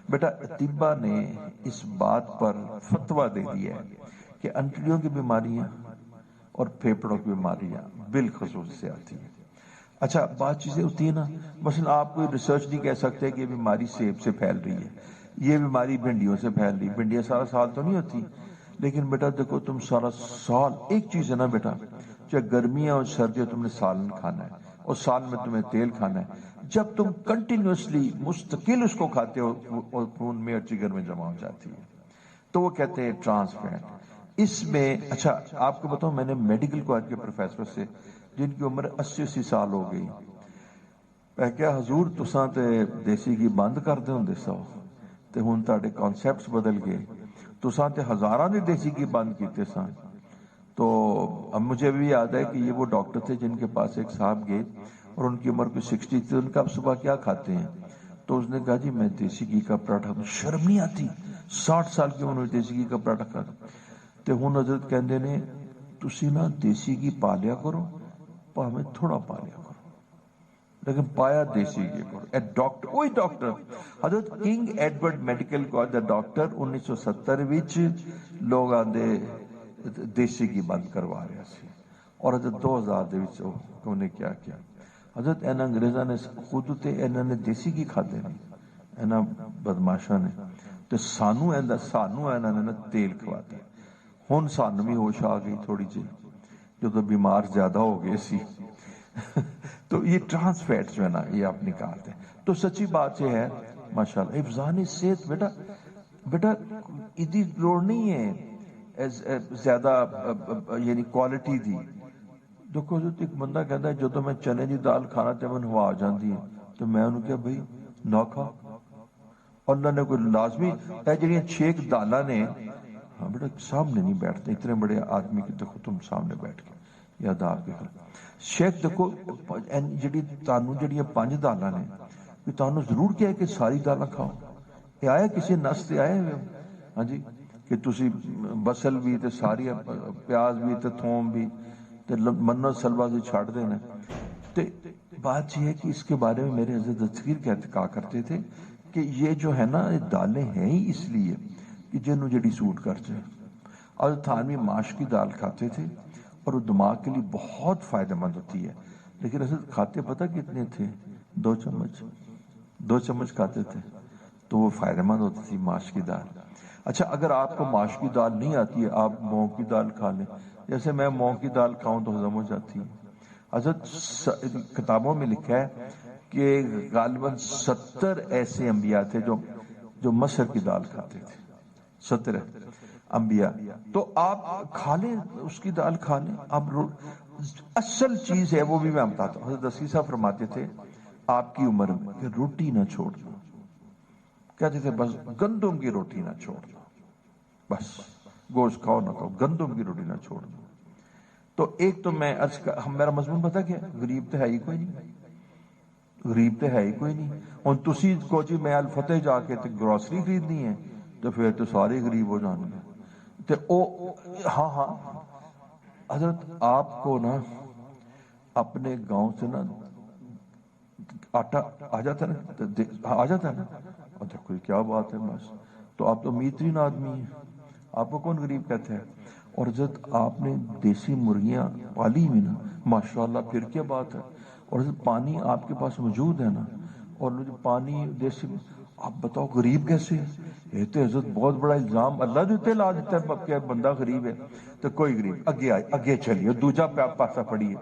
بیٹا طبہ نے اس بات پر فتویٰ دے دیا ہے کہ انٹڑیوں کی بیماریاں اور پھیپڑوں کی بیماریاں بالخصوص سے آتی ہیں. اچھا بات چیزیں ہوتی ہیں نا، مثلا آپ کوئی ریسرچ نہیں کہہ سکتے کہ یہ بیماری سیب سے پھیل رہی ہے، یہ بیماری بھنڈیوں سے پھیل رہی. بھنڈیاں سارا سال تو نہیں ہوتی، لیکن بیٹا دیکھو تم سارا سال ایک چیز ہے نا بیٹا، چاہے گرمیاں اور سردیاں تم نے سالن کھانا ہے اور سال میں تمہیں تیل کھانا ہے. جب تم کنٹینیوسلی مستقل اس کو کھاتے ہو اور خون میں اور جگر میں جمع ہو جاتی ہے، تو وہ کہتے ہیں ٹرانس فیٹ. اس میں اچھا آپ کو بتاؤں، میں نے میڈیکل کالج کے پروفیسر سے جن کی عمر 80 سال ہو گئی، میں کیا حضور تساں تے دیسی گھی بند کر دے ہوندے سو تے ہن تہاڈے کانسیپٹس بدل گئے، تساں تے ہزاراں دے دیسی گھی بند کیتے سن. تو اب مجھے بھی یاد ہے کہ یہ وہ ڈاکٹر تھے جن کے پاس ایک صاحب گئے اور ان کی عمر کوئی 60 تھی. ان کا اب صبح کیا کھاتے ہیں؟ تو اس نے کہا جی میں دیسی گھی کا پراٹھا. شرم نہیں آتی 60 سال کی عمر میں دیسی گھی کا پراٹھا کھاتا. تے ہن حضرت کہندے نے تسی نا دیسی گھی پا لیا کرو، پاویں تھوڑا پا لیا کرو، لیکن پایا دیسی گھی کرو. اے ڈاکٹر، وہی ڈاکٹر حضرت king Edward medical college the doctor 1970 وچ لوگ آندے دیسی گھی بند کروا رہا سی، اور حضرت 2000 دے وچ انہوں نے کیا کیا. حضرت ان انگریزاں نے خود تے انہاں نے دیسی گھی کھادے نہیں، انہاں بدماشاں نے تے سانو انہاں نے تیل کھواتا. ہن سانو بھی ہوش آ گئی تھوڑی جی جدو بیمار زیادہ ہو گئے سی. تو یہ ٹرانس فیٹ جو ہے نا یہ آپ نکالتے ہیں. تو سچی بات یہ ہے ماشاءاللہ حفظان صحت بیٹا بیٹا ادی لوڑ نہیں ہے زیادہ یعنی کوالٹی دی. دیکھو جو ایک بندہ کہتا ہے جدو میں چنے دی دال کھانا تے میں ہوا آ جاندی ہے، تو میں انہوں کہا بھائی نہ کھا. اللہ نے کوئی لازمی اے جڑیاں 6 دالاں نے، ہاں بیٹا سامنے نہیں بیٹھتے اتنے بڑے آدمی کی. دیکھو تم سامنے بیٹھ کے یاد آپ کے شیخ دیکھو جڑی تانوں جڑیاں 5 دالاں نے، کہ تانوں ضرور کیا ہے کہ ساری دالاں کھاؤ. یہ آیا کسی نس تے آئے ہوئے ہاں جی کہ تسی بصل بھی تے ساری پیاز بھی تے تھوم بھی تے منت سلوا سے چھاڑ دینا. تے بات یہ ہے کہ اس کے بارے میں میرے حضرت دستگیر کہا کرتے تھے کہ یہ جو ہے نا یہ دالیں ہیں ہی اس لیے کہ جنوں جڑی سوٹ کر جائے. اور تھانوی ماش کی دال کھاتے تھے اور وہ دماغ کے لیے بہت فائدہ مند ہوتی ہے. لیکن حضرت کھاتے پتہ کتنے تھے؟ 2 چمچ کھاتے تھے تو وہ فائدہ مند ہوتی تھی ماش کی دال. اچھا اگر آپ کو ماش کی دال نہیں آتی ہے، آپ مونگ کی دال کھا لیں. جیسے میں مونگ کی دال کھاؤں تو ہضم ہو جاتی ہے. حضرت کتابوں میں لکھا ہے کہ غالباً 70 ایسے انبیاء تھے جو مسر کی دال کھاتے تھے. 70 انبیاء. تو آپ کھا لیں اس کی دال کھا لیں. اب اصل چیز ہے وہ بھی میں بتاتا ہوں. حضرت دسی صاحب فرماتے تھے آپ کی عمر میں کہ روٹی نہ چھوڑ دو. کہتے تھے بس گندم کی روٹی نہ چھوڑ دو، بس گوشت کھاؤ نہ کھاؤ گندم کی روٹی نہ چھوڑ دو. تو ایک تو میں میرا مضمون پتا کیا، غریب تو ہے ہی کوئی نہیں، غریب تو ہے ہی کوئی نہیں. اور تسی کو جی میں الفتح جا کے گروسری خریدنی ہے تو پھر تو سارے غریب ہو جان گے. تو او ہاں حضرت آپ کو نا اپنے گاؤں سے نا آٹا آ جاتا ہے نا. اور دیکھو کیا بات ہے، بس تو آپ تو امیر ترین آدمی ہیں، آپ کو کون غریب کہتے ہیں. اور حضرت آپ نے دیسی مرغیاں پالی ہوئی نا ماشاءاللہ، پھر کیا بات ہے. اور حضرت پانی آپ کے پاس موجود ہے نا، اور پانی دیسی. آپ بتاؤ غریب کیسے ہے؟ یہ تو حضرت بہت بڑا الزام اللہ نے اتنے لا دیتا ہے کہ بندہ غریب ہے. تو کوئی غریب اگے چلیے دوجا پاسا پڑیے.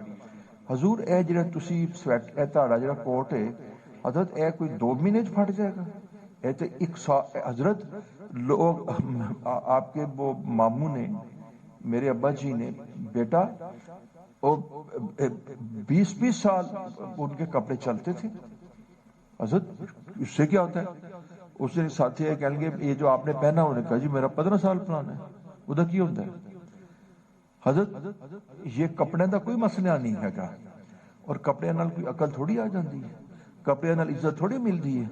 حضور اے جڑا تسی سویٹ اے تہاڑا جڑا کوٹ ہے حضرت اے کوئی 2 مہینے پھٹ جائے گا. اے تے حضرت لوگ آپ کے وہ ماموں نے میرے ابا جی نے بیٹا 20 سال ان کے کپڑے چلتے تھے. حضرت اس سے کیا ہوتا ہے؟ اس نے ساتھی ہے کہیں گے یہ جو آپ نے پہنا، انہوں نے کہا جی میرا 15 سال پرانا ہے. ادھر کی ہوتا ہے حضرت یہ کپڑے دا کوئی مسئلہ نہیں ہے گا. اور کپڑے نال کوئی عقل تھوڑی آ جاندی ہے، کپڑے نال عزت تھوڑی ملتی ہے.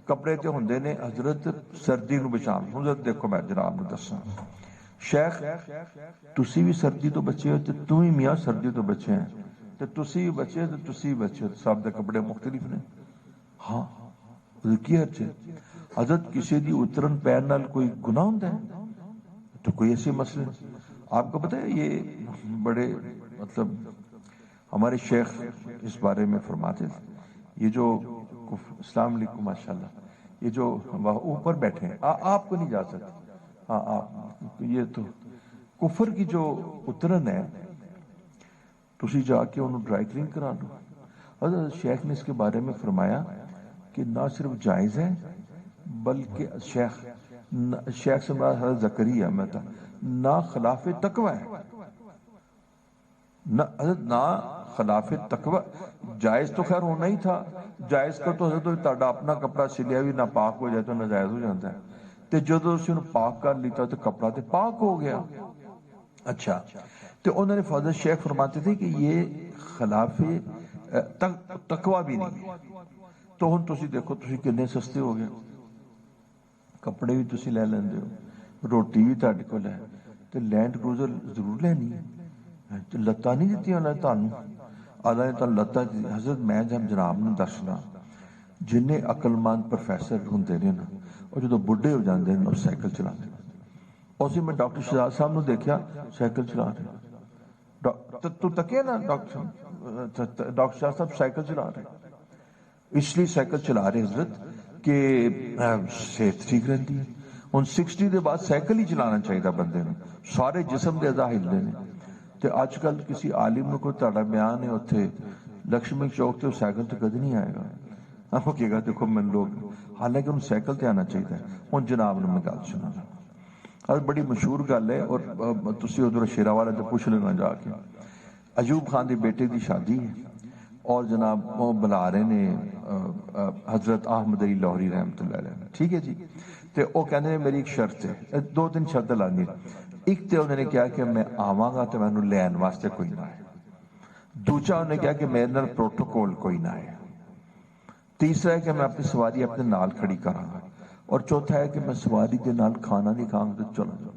کپڑے تے ہوندے نے حضرت سردی نو بچان. حضرت دیکھو میں جناب نو دساں شیخ تسی بھی سردی تو بچے ہو تے تم ہی میاں سردی تو بچے ہیں تے تسی بھی بچے تے تسی بھی بچے ہو، سب دے کپڑے مختلف نے. ہاں کی ہے حضرت کسی دی اترن پین نال کوئی گناہ ہوندا ہے؟ تو کوئی ایسے مسئلے آپ کو پتہ ہے یہ بڑے مطلب ہمارے شیخ اس بارے میں فرماتے تھے، یہ جو السلام علیکم ماشاءاللہ، یہ جو اوپر بیٹھے ہیں آپ کو نہیں جا سکتے، ہاں آپ یہ تو کفر کی جو اترن ہے، تسی جا کے انہوں ڈرائی کلین کرا لو۔ حضرت شیخ نے اس کے بارے میں فرمایا کہ نہ صرف جائز ہے بلکہ شیخ سے مراد حضرت زکریا میں تھا، نہ خلاف تقوی ہے، نہ خلاف تقوی، جائز تو خیر ہونا ہی تھا، جائز کا تو حضرت تہاڈا اپنا کپڑا سلیا بھی نہ پاک ہو جائے تو ناجائز ہو جاتا ہے، تے جدو اسی انہوں پاک کر لیتا تو کپڑا تے پاک ہو گیا۔ اچھا تو انہوں نے فضل شیخ فرماتے تھے کہ یہ خلاف تقوی بھی نہیں ہے۔ تو ہن تسی دیکھو تسی کنے سستے ہو گئے، کپڑے بھی تسی لے لیندے ہو، روٹی بھی تہاڈے کول ہے، تے لینڈ کروزر ضرور لینی ہے، تے لتاں نہیں دتیاں اللہ نے تانوں، اللہ نے تانوں لتاں دی۔ حضرت میں جب جناب نے دسنا جنہیں عقل مند پروفیسر ہوندے نے نا، اور جدو بڈھے ہو جاندے نے وہ سائیکل چلاندے نے، اسی میں ڈاکٹر شہزاد صاحب نے دیکھا سائیکل چلا رہے، تو تکے نا ڈاکٹر شاہ صاحب سائیکل چلا رہے، اس لیے سائیکل چلا رہے حضرت کہ صحت ٹھیک رہتی ہے۔ ہن 60 دے بعد سائیکل ہی چلانا چاہیے بندے نے، سارے جسم دے اعضاء ہلدے نے۔ تے اج کل کسی عالم کو تہاڈا بیان ہے اوتھے لکشمی چوک تے سائیکل تے کدی نہیں آئے گا، آپ کہے گا دیکھو من لوگ، حالانکہ انہوں سائیکل تے آنا چاہیے۔ ہن جناب نے میں گل سنا، اور بڑی مشہور گل ہے، اور تسی ادھر شیرا والے تے پوچھ لینا جا کے، ایوب خان دے بیٹے دی شادی ہے، اور جناب وہ بلا رہے نے حضرت احمد علی لاہوری رحمۃ اللہ علیہ، ٹھیک ہے جی، تے او کہندے نے میری ایک شرط ہے، دو تین شرط لانی، ایک تے انہوں نے کہا کہ میں آواں گا تے مینوں لین واسطے کوئی نہ ہے، دوجا انہوں نے کہا کہ میرے نال پروٹوکول کوئی نہ ہے، تیسرا ہے کہ میں اپنی سواری اپنے نال کھڑی کراں گا، اور چوتھا ہے کہ میں سواری دے نال کھانا نہیں کھاں گا، چلا جاؤں۔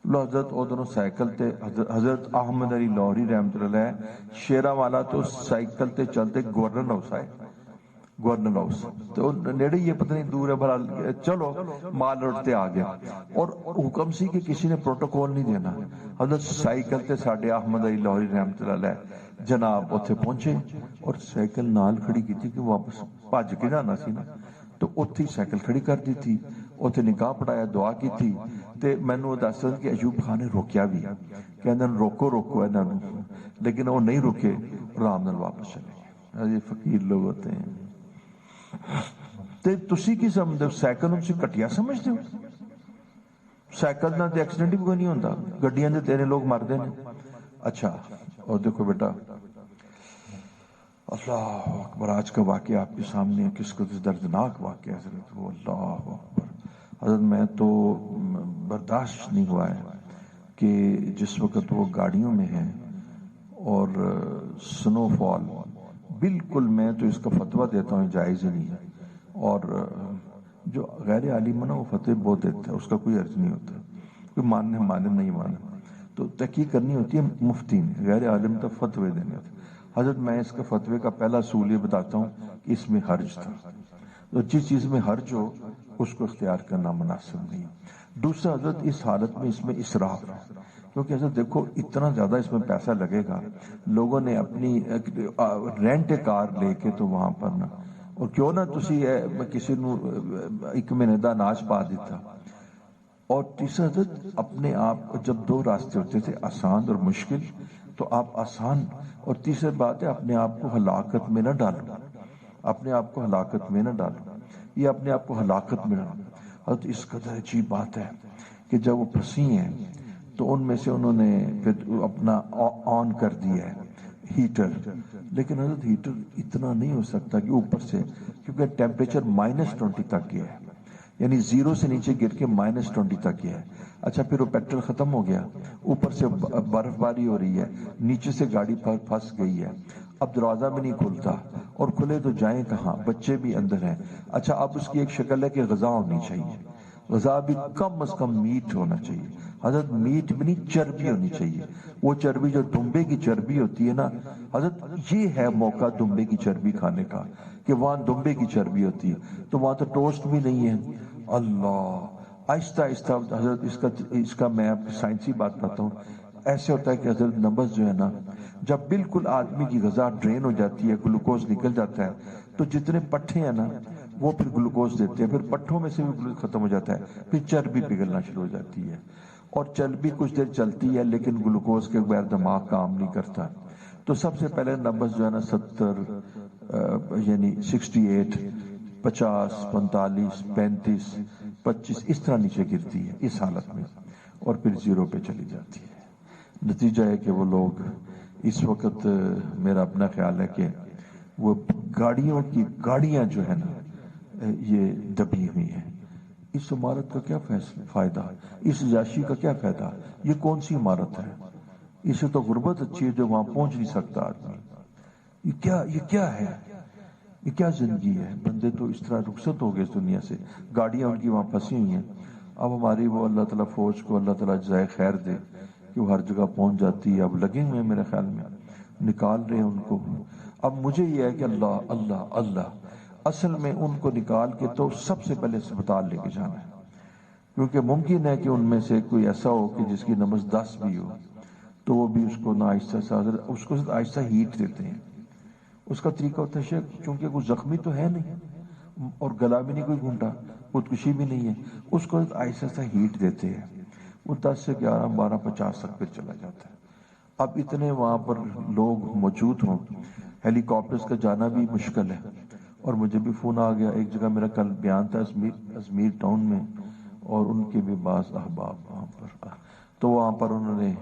لو حضرت ادھروں سائیکل تے حضرت احمد علی لاہوری رحمۃ اللہ علیہ شیرا والا تو سائیکل تے چلتے گورنر ہاؤس آئے، گورنر ہاؤس تو نیڑے یہ پتہ نہیں دور ہے، بھلا چلو مال روڈ تے آ گیا، اور حکم سی کہ کسی نے پروٹوکول نہیں دینا۔ حضرت سائیکل تے ساڈے احمد علی لاہوری رحمۃ اللہ علیہ جناب اتھے پہنچے، اور سائیکل نال کھڑی کی کہ واپس بھج کے جانا سی نا، تو اتھی سائیکل کھڑی کر دی تھی، اتھے نکاح پڑھایا، دعا کی تھی، تے مینوں دس دن کہ ایوب خان نے روکیا بھی، کہندے روکو روکو انہاں نوں، لیکن وہ نہیں روکے، آرام نال واپس چلے گئے۔ یہ فقیر لوگ ہوتے ہیں۔ تے تسی کی سمجھدے ہو سائیکل نوں تسی کٹیا سمجھدے ہو؟ سائیکل نال تے ایکسیڈنٹ بھی کوئی نہیں ہوندا، گڈیاں دے تیرے لوگ مردے نے۔ اچھا اور دیکھو بیٹا، اللہ اکبر، آج کا واقعہ آپ کے سامنے ہے، کس قدر دردناک واقعہ ہے حضرت، وہ اللہ اکبر حضرت، میں تو برداشت نہیں ہوا ہے کہ جس وقت وہ گاڑیوں میں ہیں اور سنو فال، بالکل میں تو اس کا فتویٰ دیتا ہوں جائز ہی نہیں ہے، اور جو غیر عالم ہے نا وہ فتوے بہت دیتا ہے، اس کا کوئی عرض نہیں ہوتا، کوئی ماننے نہیں مانے، تو تحقیق کرنی ہوتی ہے مفتی نے، غیر عالم تو فتوے دینے ہوتے۔ حضرت میں اس کے فتوے کا پہلا اصول یہ بتاتا ہوں کہ اس میں حرج تھا، تو جس چیز میں حرج ہو اس کو اختیار کرنا مناسب نہیں۔ دوسرا حضرت اس حالت میں اس میں اسراف ہے، کیونکہ حضرت دیکھو اتنا زیادہ اس میں پیسہ لگے گا، لوگوں نے اپنی رینٹ کار لے کے تو وہاں پر نا، اور کیوں نہ تسی کسی نو ایک مہینے دا اناج پا دیتا۔ اور تیسرا حضرت اپنے آپ، جب دو راستے ہوتے تھے آسان اور مشکل، تو آپ آسان، اور تیسری بات ہے اپنے آپ کو ہلاکت میں نہ ڈالو، اپنے آپ کو ہلاکت میں نہ ڈالو، یہ اپنے آپ کو ہلاکت میں ڈالو۔ حضرت اس قدر عجیب بات ہے کہ جب وہ پھنسی ہیں تو ان میں سے انہوں نے پھر اپنا آن کر دیا ہے ہیٹر، لیکن حضرت ہیٹر اتنا نہیں ہو سکتا کہ اوپر سے، کیونکہ ٹیمپریچر -20 تک گیا ہے، یعنی 0 سے نیچے گر کے -20 تک گیا ہے۔ اچھا پھر وہ پیٹرول ختم ہو گیا، اوپر سے برف باری ہو رہی ہے، نیچے سے گاڑی پھنس گئی ہے، اب دروازہ بھی نہیں کھلتا، اور کھلے تو جائیں کہاں، بچے بھی اندر ہیں۔ اچھا اب اس کی ایک شکل ہے کہ غذا ہونی چاہیے، غذا بھی کم از کم میٹ ہونا چاہیے، حضرت میٹ بھی نہیں چربی ہونی چاہیے، وہ چربی جو دمبے کی چربی ہوتی ہے نا حضرت، یہ ہے موقع دمبے کی چربی کھانے کا کہ وہاں دمبے کی چربی ہوتی ہے، تو وہاں تو ٹوسٹ بھی نہیں ہے۔ اللہ آہستہ آہستہ حضرت اس کا میں آپ کی سائنسی بات بتاتا ہوں. ایسے ہوتا ہے کہ حضرت نبض جو ہے نا، جب بالکل آدمی کی غذا ڈرین ہو جاتی ہے، گلوکوز نکل جاتا ہے، تو جتنے پٹھے ہیں نا وہ پھر گلوکوز دیتے ہیں، پھر پٹھوں میں سے بھی گلوکوز ختم ہو جاتا ہے، پھر چربی پگھلنا شروع ہو جاتی ہے. اور چربی کچھ دیر چلتی ہے لیکن گلوکوز کے بغیر دماغ کام نہیں کرتا. تو سب سے پہلے نبض جو ہے نا 70 یعنی 68 50 45 35 25 اس طرح نیچے گرتی ہے اس حالت میں، اور پھر 0 پہ چلی جاتی ہے. نتیجہ ہے کہ وہ لوگ اس وقت میرا اپنا خیال ہے کہ وہ گاڑیوں کی گاڑیاں جو ہے نا یہ دبی ہوئی ہیں. اس عمارت کا کیا فائدہ، اس عیاشی کا کیا فائدہ؟ یہ کون سی عمارت ہے؟ اسے تو غربت اچھی ہے جو وہاں پہنچ نہیں سکتا آدمی. یہ کیا ہے؟ یہ کیا زندگی ہے؟ بندے تو اس طرح رخصت ہو گئے اس دنیا سے، گاڑیاں ان کی وہاں پھنسی ہوئی ہیں. اب ہماری وہ اللہ تعالیٰ فوج کو اللہ تعالیٰ جزائے خیر دے کہ وہ ہر جگہ پہنچ جاتی ہے. اب لگے ہوئے ہیں میرے خیال میں، نکال رہے ہیں ان کو. اب مجھے یہ ہے کہ اللہ اللہ اللہ، اصل میں ان کو نکال کے تو سب سے پہلے اسپتال لے کے جانا ہے، کیونکہ ممکن ہے کہ ان میں سے کوئی ایسا ہو کہ جس کی نبض 10 بھی ہو، تو وہ بھی اس کو نہ آہستہ سے اس کو آہستہ ہیٹ دیتے ہیں. اس کا طریقہ ہوتا ہے چونکہ کوئی زخمی تو ہے نہیں اور گلا بھی نہیں کوئی گھونٹا، خودکشی بھی نہیں ہے، اس کو آہستہ آہستہ ہیٹ دیتے ہیں. وہ 10 سے 11 12 50 تک پھر چلا جاتا ہے. اب اتنے وہاں پر لوگ موجود ہوں، ہیلی کاپٹرز کا جانا بھی مشکل ہے. اور مجھے بھی فون آ گیا، ایک جگہ میرا کل بیان تھا ازمیر ٹاؤن میں، اور ان کے بھی بعض احباب وہاں پر، تو وہاں پر انہوں نے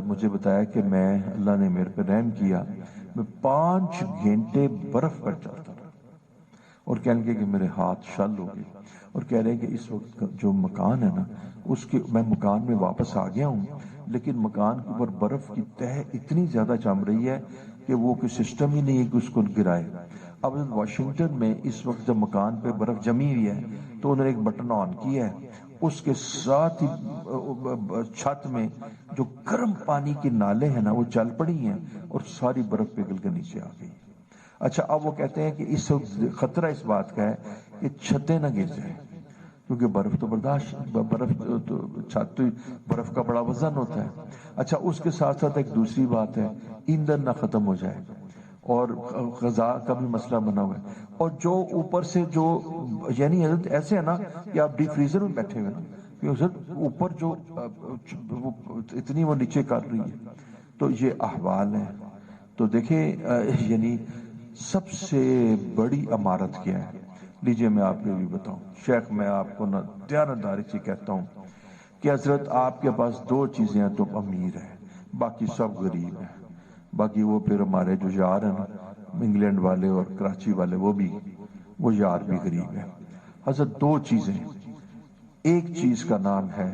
مجھے بتایا کہ اللہ نے میرے پہ رحم کیا، میں 5 گھنٹے برف پر چلتا رہا، اور کہنے لگے کہ میرے ہاتھ شل ہو گئے، اور کہہ رہے ہیں کہ اس وقت جو مکان ہے نا میں مکان میں واپس آ گیا ہوں، لیکن مکان کے اوپر برف کی تہ اتنی زیادہ جم رہی ہے کہ وہ کوئی سسٹم ہی نہیں ہے کہ اس کو گرائے. اب واشنگٹن میں اس وقت جب مکان پہ برف جمی ہوئی ہے تو انہوں نے ایک بٹن آن کیا ہے، اس کے ساتھ ہی چھت میں جو گرم پانی کے نالے ہیں نا وہ چل پڑی ہیں اور ساری برف پگھل کے نیچے آ گئی. اچھا، اب وہ کہتے ہیں کہ اس وقت خطرہ اس بات کا ہے کہ چھتیں نہ گر جائیں، کیونکہ برف تو برداشت، چھت برف کا بڑا وزن ہوتا ہے. اچھا، اس کے ساتھ ساتھ ایک دوسری بات ہے، ایندھن نہ ختم ہو جائے، اور غذا کا بھی مسئلہ بنا ہوا ہے. اور جو اوپر سے جو یعنی حضرت ایسے ہے نا کہ آپ ڈی فریزر میں بیٹھے ہوئے نا، کہ حضرت اوپر جو اتنی وہ نیچے کر رہی ہے، تو یہ احوال ہے. تو دیکھیں یعنی سب سے بڑی عمارت کیا ہے؟ لیجئے میں آپ کو بھی بتاؤں. شیخ، میں آپ کو نہ دیانتداری سے کہتا ہوں کہ حضرت آپ کے پاس 2 چیزیں ہیں، تو امیر ہیں، باقی سب غریب ہیں. باقی وہ پھر ہمارے جو یار ہیں نا انگلینڈ والے اور کراچی والے، وہ یار بھی غریب ہیں. حضرت 2 چیزیں، ایک چیز کا نام ہے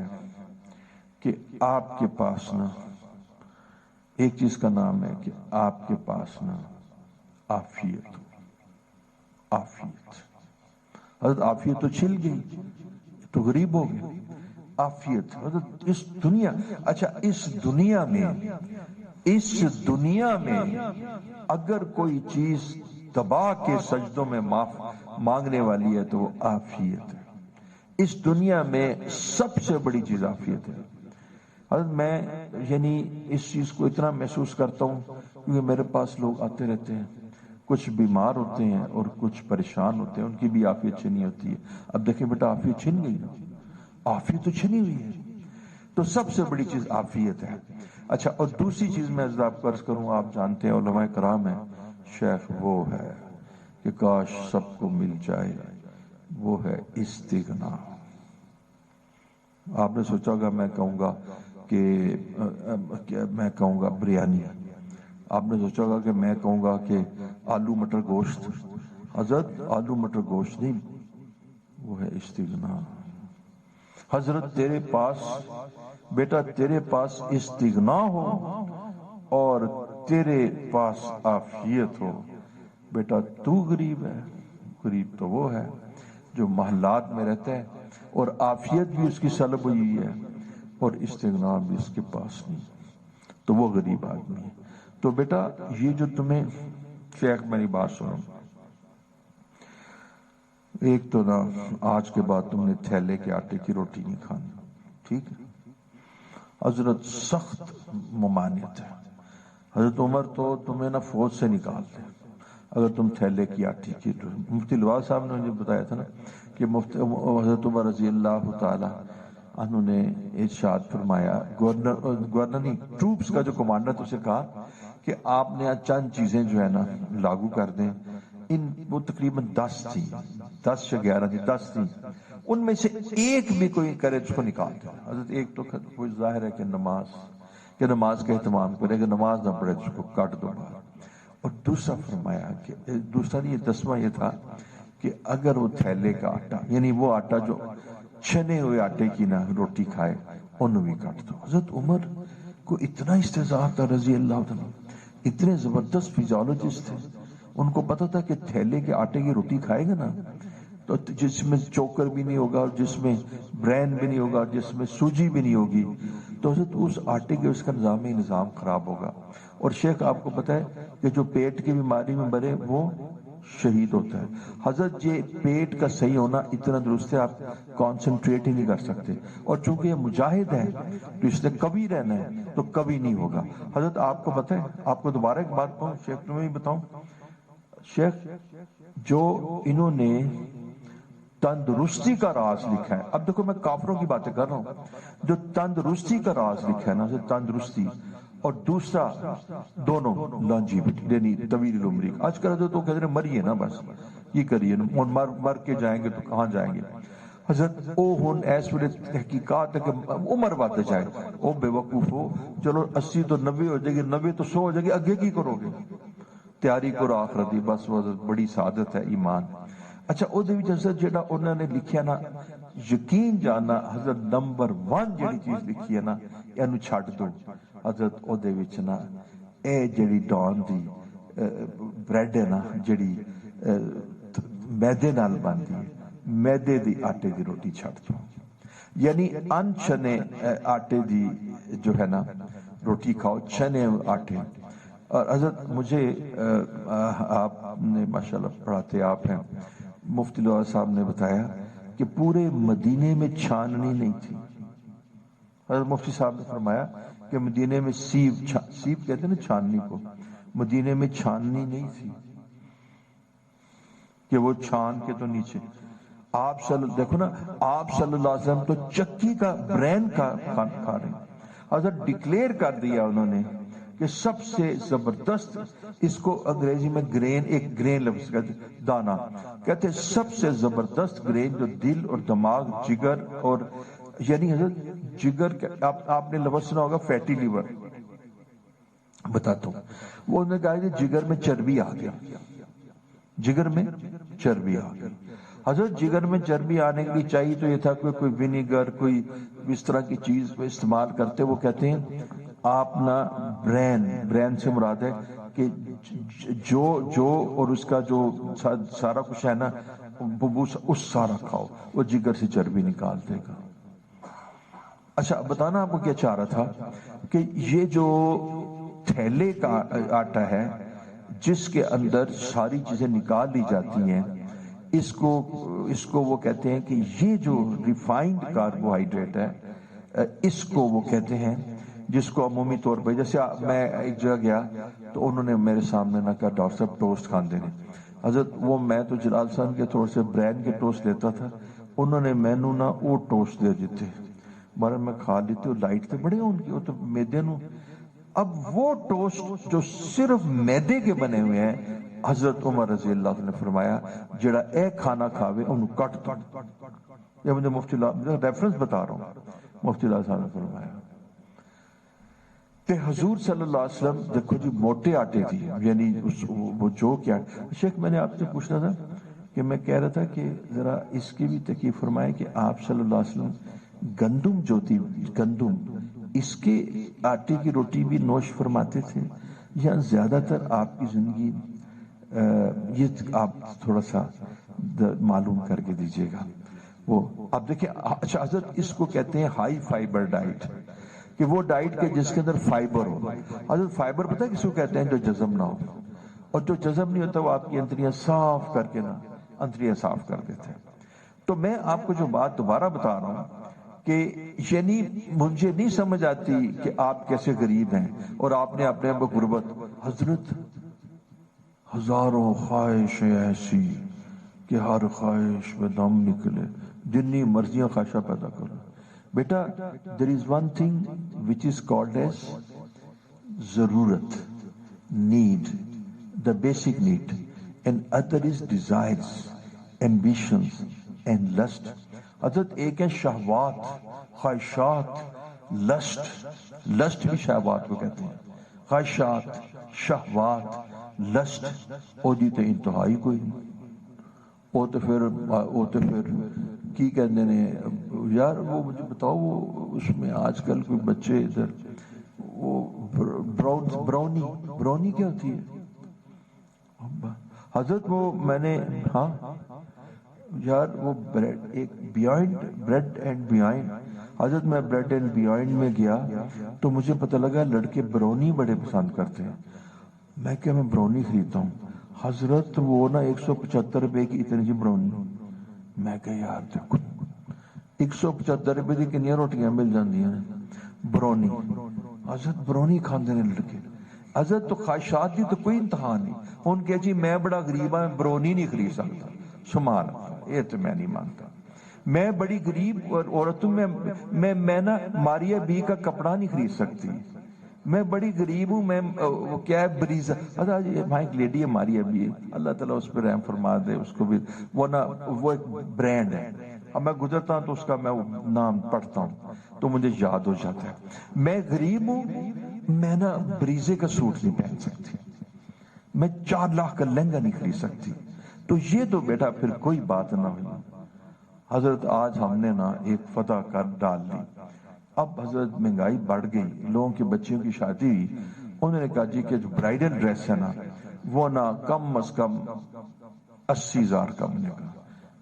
کہ آپ کے پاس نا، ایک چیز کا نام ہے کہ آپ کے پاس نا عافیت ہو. عافیت، حضرت عافیت تو چھل گئی تو غریب ہو گئے. عافیت حضرت اس دنیا، اچھا اس دنیا میں اگر کوئی چیز دبا کے سجدوں میں معاف مانگنے والی ہے تو وہ عافیت ہے. اس دنیا میں سب سے بڑی چیز عافیت ہے. حضرت میں یعنی اس چیز کو اتنا محسوس کرتا ہوں کیونکہ میرے پاس لوگ آتے رہتے ہیں، کچھ بیمار ہوتے ہیں اور کچھ پریشان ہوتے ہیں، ان کی بھی عافیت چھنی ہوتی ہے. اب دیکھیں بیٹا، عافیت چھن گئی نا، عافیت تو چھنی ہوئی ہے. تو سب سے بڑی چیز عافیت ہے. اچھا، اور دوسری چیز میں آپ کو عرض کروں، آپ جانتے ہیں علماء کرام ہیں، شیخ، وہ ہے کہ کاش سب کو مل جائے، وہ ہے استغنا. آپ نے سوچا ہوگا میں کہوں گا بریانی، آپ نے سوچا ہوگا کہ میں کہوں گا کہ آلو مٹر گوشت. حضرت آلو مٹر گوشت نہیں، وہ ہے استغنا. حضرت تیرے پاس بیٹا، تیرے پاس استغنا ہو اور تیرے پاس عافیت ہو، بیٹا تو غریب ہے. غریب تو وہ ہے جو محلات میں رہتا ہے اور عافیت بھی اس کی سلب ہوئی ہے اور استغنا بھی اس کے پاس نہیں، تو وہ غریب آدمی ہے. تو بیٹا یہ جو تمہیں، شیخ میری بات سنو، ایک تو نا آج کے بعد تم نے تھیلے کے آٹے کی روٹی نہیں کھانی، ٹھیک ہے؟ حضرت سخت ممانعت ہے. حضرت عمر تو تمہیں نا فوج سے نکالتے اگر تم تھیلے کی آٹے کی. مفتی لواء صاحب نے مجھے بتایا تھا نا کہ حضرت عمر رضی اللہ تعالی عنہ نے ارشاد فرمایا، گورنر نہیں، ٹروپس کا جو کمانڈر تھا، اسے کہا کہ آپ نے چند چیزیں جو ہے نا لاگو کر دیں. وہ تقریباً 10 تھی، 10 یا 11 تھی، 10 تھی. ان میں سے ایک بھی کوئی کرے اس کو نکال دے. حضرت ایک تو کوئی ظاہر ہے کہ نماز کا اہتمام کرے، کہ نماز نہ پڑھے اس کو کاٹ دو باہر. اور دوسرا فرمایا کہ دوسرا نہیں، 10واں یہ تھا کہ اگر وہ تھیلے کا آٹا، یعنی وہ آٹا جو چھنے ہوئے آٹے کی نا روٹی کھائے، انہوں بھی کاٹ دو. حضرت عمر کو اتنا استحضاء تھا رضی اللہ عنہ، اتنے زبردست فیزیولوجسٹ تھے، ان کو پتا تھا کہ تھیلے کے آٹے کی روٹی کھائے گا نا تو جس میں چوکر بھی نہیں ہوگا، جس میں برین بھی نہیں ہوگا، جس میں سوجی بھی نہیں ہوگی، تو حضرت اس آٹے کے اس کا نظام خراب ہوگا. اور شیخ آپ کو پتا ہے کہ جو پیٹ کی بیماری میں مرے وہ شہید ہوتا ہے. حضرت یہ پیٹ کا صحیح ہونا اتنا درست ہے، آپ کانسنٹریٹ ہی نہیں کر سکتے. اور چونکہ یہ مجاہد ہے تو اس نے کبھی رہنا ہے تو کبھی نہیں ہوگا. حضرت آپ کو پتا ہے، آپ کو دوبارہ ایک بات کہوں، شیخ تمہیں بھی بتاؤں، شیخ جو انہوں نے تندرستی کا راز لکھا ہے، اب دیکھو میں کافروں کی باتیں کر رہا ہوں، جو تندرستی کا راز لکھا ہے نا، تندرستی اور دوسرا دونوں لانجیوٹی یعنی طویل العمری. آج کل تو کہتے ہیں مریے نا، بس یہ کریے نا، مر کے جائیں گے تو کہاں جائیں گے. حضرت او ہن ایس ویلے تحقیقات ہے کہ عمر بات جائے، او بے وقوف ہو، چلو 80 تو 90 ہو جائے گی، 90 تو 100 ہو جائے گی، اگے کی کرو گے؟ تیاری کرو آخرت دی، بس وہ بڑی سعادت ہے ایمان. اچھا او دے وچ حضرت جڑا انہوں نے لکھیا نا، یقین جاننا حضرت نمبر 1 جڑی چیز لکھی ہے نا، اینو چھڈ دو. حضرت او دے وچ نا اے جڑی ڈان دی بریڈ ہے نا، جڑی میدے نال بنتی ہے، میدے دی آٹے دی روٹی چھڈ دو. یعنی ان چھنے آٹے دی جو ہے نا روٹی کھاؤ، چھنے آٹے. اور حضرت مجھے آپ نے ماشاءاللہ پڑھاتے آپ ہیں، مفتی لواء صاحب نے بتایا کہ پورے مدینے میں چھاننی نہیں تھی. حضرت مفتی صاحب نے فرمایا کہ مدینے میں سیب کہتے ہیں نا چھاننی کو، مدینے میں چھاننی نہیں تھی کہ وہ چھان کے تو نیچے. آپ دیکھو نا، آپ صلی اللہ علیہ وسلم تو چکی کا برین کھا رہے ہیں. حضرت ڈکلیئر کر دیا انہوں نے کہ سب سے زبردست، اس کو انگریزی میں گرین، ایک گرین لفظ کہتے ہیں دانا، کہتے ہیں سب سے زبردست گرین جو دل اور دماغ، جگر اور یعنی حضرت جگر، آپ نے لفظ سنا ہوگا فیٹی لیور، بتاتا ہوں. وہ انہوں نے کہا کہ جگر میں چربی آ گئی، جگر میں چربی آ گئی. حضرت جگر میں چربی آنے کی چاہیے تو یہ تھا کوئی ونیگر، کوئی اس طرح کی چیز کو استعمال کرتے. وہ کہتے ہیں آپ نا برین سے مراد ہے کہ جو اور اس کا جو سارا کچھ ہے نا وہ اس سارا کھاؤ، وہ جگر سے چربی نکال دے گا. اچھا بتانا آپ کو کیا چاہ رہا تھا کہ یہ جو تھیلے کا آٹا ہے جس کے اندر ساری چیزیں نکال لی جاتی ہیں، اس کو وہ کہتے ہیں کہ یہ جو ریفائنڈ کاربوہائیڈریٹ ہے، اس کو وہ کہتے ہیں، جس کو عمومی طور پہ، جیسے میں ایک جگہ گیا تو انہوں نے میرے سامنے نہ کہا ڈاکٹر صاحب ٹوسٹ کھان دینے. حضرت وہ میں تو جلال صاحب کے تھوڑے سے برین کے ٹوسٹ لیتا تھا، انہوں نے مینو نہ وہ ٹوسٹ دے دیتے، مارا میں کھا لیتے، لائٹ تے بڑے ان کی، وہ تو میدے نو. اب وہ ٹوسٹ جو صرف میدے کے بنے ہوئے ہیں، حضرت عمر رضی اللہ عنہ نے فرمایا جڑا اے کھانا کھاوے انہوں کٹ دو. یہ مجھے مفتی اللہ ریفرنس بتا رہا ہوں، مفتی اللہ صاحب نے فرمایا. کہ حضور صلی اللہ علیہ وسلم دیکھو جی موٹے آٹے تھی، یعنی وہ جو کیا. شیخ میں نے آپ سے پوچھنا تھا کہ میں کہہ رہا تھا کہ ذرا اس کی بھی تکلیف فرمائے کہ آپ صلی اللہ علیہ وسلم گندم جو تھی، گندم اس کے آٹے کی روٹی بھی نوش فرماتے تھے یا زیادہ تر آپ کی زندگی، یہ آپ تھوڑا سا معلوم کر کے دیجئے گا. وہ آپ دیکھیں. اچھا حضرت اس کو کہتے ہیں ہائی فائبر ڈائٹ، کہ وہ ڈائٹ کے جس کے اندر فائبر ہو. حضرت فائبر پتہ ہے کس کو کہتے ہیں؟ جو جزم نہ ہو. اور جو جزم نہیں ہوتا وہ آپ کی انتڑیاں صاف کر کے نا انتڑیاں صاف کر دیتے ہیں۔ تو میں آپ کو جو بات دوبارہ بتا رہا ہوں کہ یعنی مجھے نہیں سمجھ آتی کہ آپ کیسے غریب ہیں اور آپ نے اپنے آپ کو غربت۔ حضرت ہزاروں خواہشیں ایسی کہ ہر خواہش میں دم نکلے، جتنی مرضیاں خواہشیں پیدا کرو۔ بیٹا there is one thing which is called as ضرورت، need، the basic need، and other is desires، ambitions and lust۔ حضرت ایک ہے شہوات، خواہشات، لسٹ بھی شہوات کو کہتے ہیں، خواہشات، شہوات، لسٹ، او دی تے انتہائی کوئی نہیں۔ وہ تو پھر کی کہتے ہیں یار، وہ مجھے بتاؤ، وہ اس میں آج کل کوئی بچے ادھر وہ براؤنی کیا ہوتی ہے حضرت؟ وہ میں نے ہاں یار وہ بریڈ، ایک بریڈ اینڈ بیہائنڈ، حضرت میں بریڈ اینڈ بیہائنڈ میں گیا تو مجھے پتہ لگا لڑکے برونی بڑے پسند کرتے ہیں۔ میں کہ میں برونی خریدتا ہوں حضرت، وہ نا 175 روپے کی اتنی سی برونی۔ میں کہ یار دیکھو 175 روپے کی کنیاں روٹیاں مل جاندی ہیں برونی۔ حضرت برونی کھاندے نے لڑکے۔ حضرت تو خواہشات دی تو کوئی انتہا نہیں۔ ان کہ جی میں بڑا غریب ہوں، برونی نہیں خرید سکتا۔ سبحان اللہ، یہ تو میں نہیں مانتا۔ میں بڑی غریب عورتوں میں نا ماریا بی کا کپڑا نہیں خرید سکتی۔ میں بڑی غریب ہوں، میں کیا ہے بریزا، وہاں ایک لیڈی ہے ماریا بی، اللہ تعالیٰ اس پہ رحم فرما دے اس کو بھی، وہ نا وہ ایک برانڈ ہے۔ اب میں گزرتا ہوں تو اس کا میں نام پڑھتا ہوں تو مجھے یاد ہو جاتا ہے۔ میں غریب ہوں، میں نا بریزے کا سوٹ نہیں پہن سکتی، میں 4 لاکھ کا لہنگا نہیں خرید سکتی۔ تو یہ تو بیٹا پھر کوئی بات نہ ہوئی۔ حضرت آج ہم نے نا ایک فتح کر ڈال لی۔ اب حضرت مہنگائی بڑھ گئی، لوگوں کے بچیوں کی شادی ہوئی، انہوں نے کہا جی کہ جو برائیڈل ڈریس ہے نا وہ نا کم از کم 80,000 کا بنے گا۔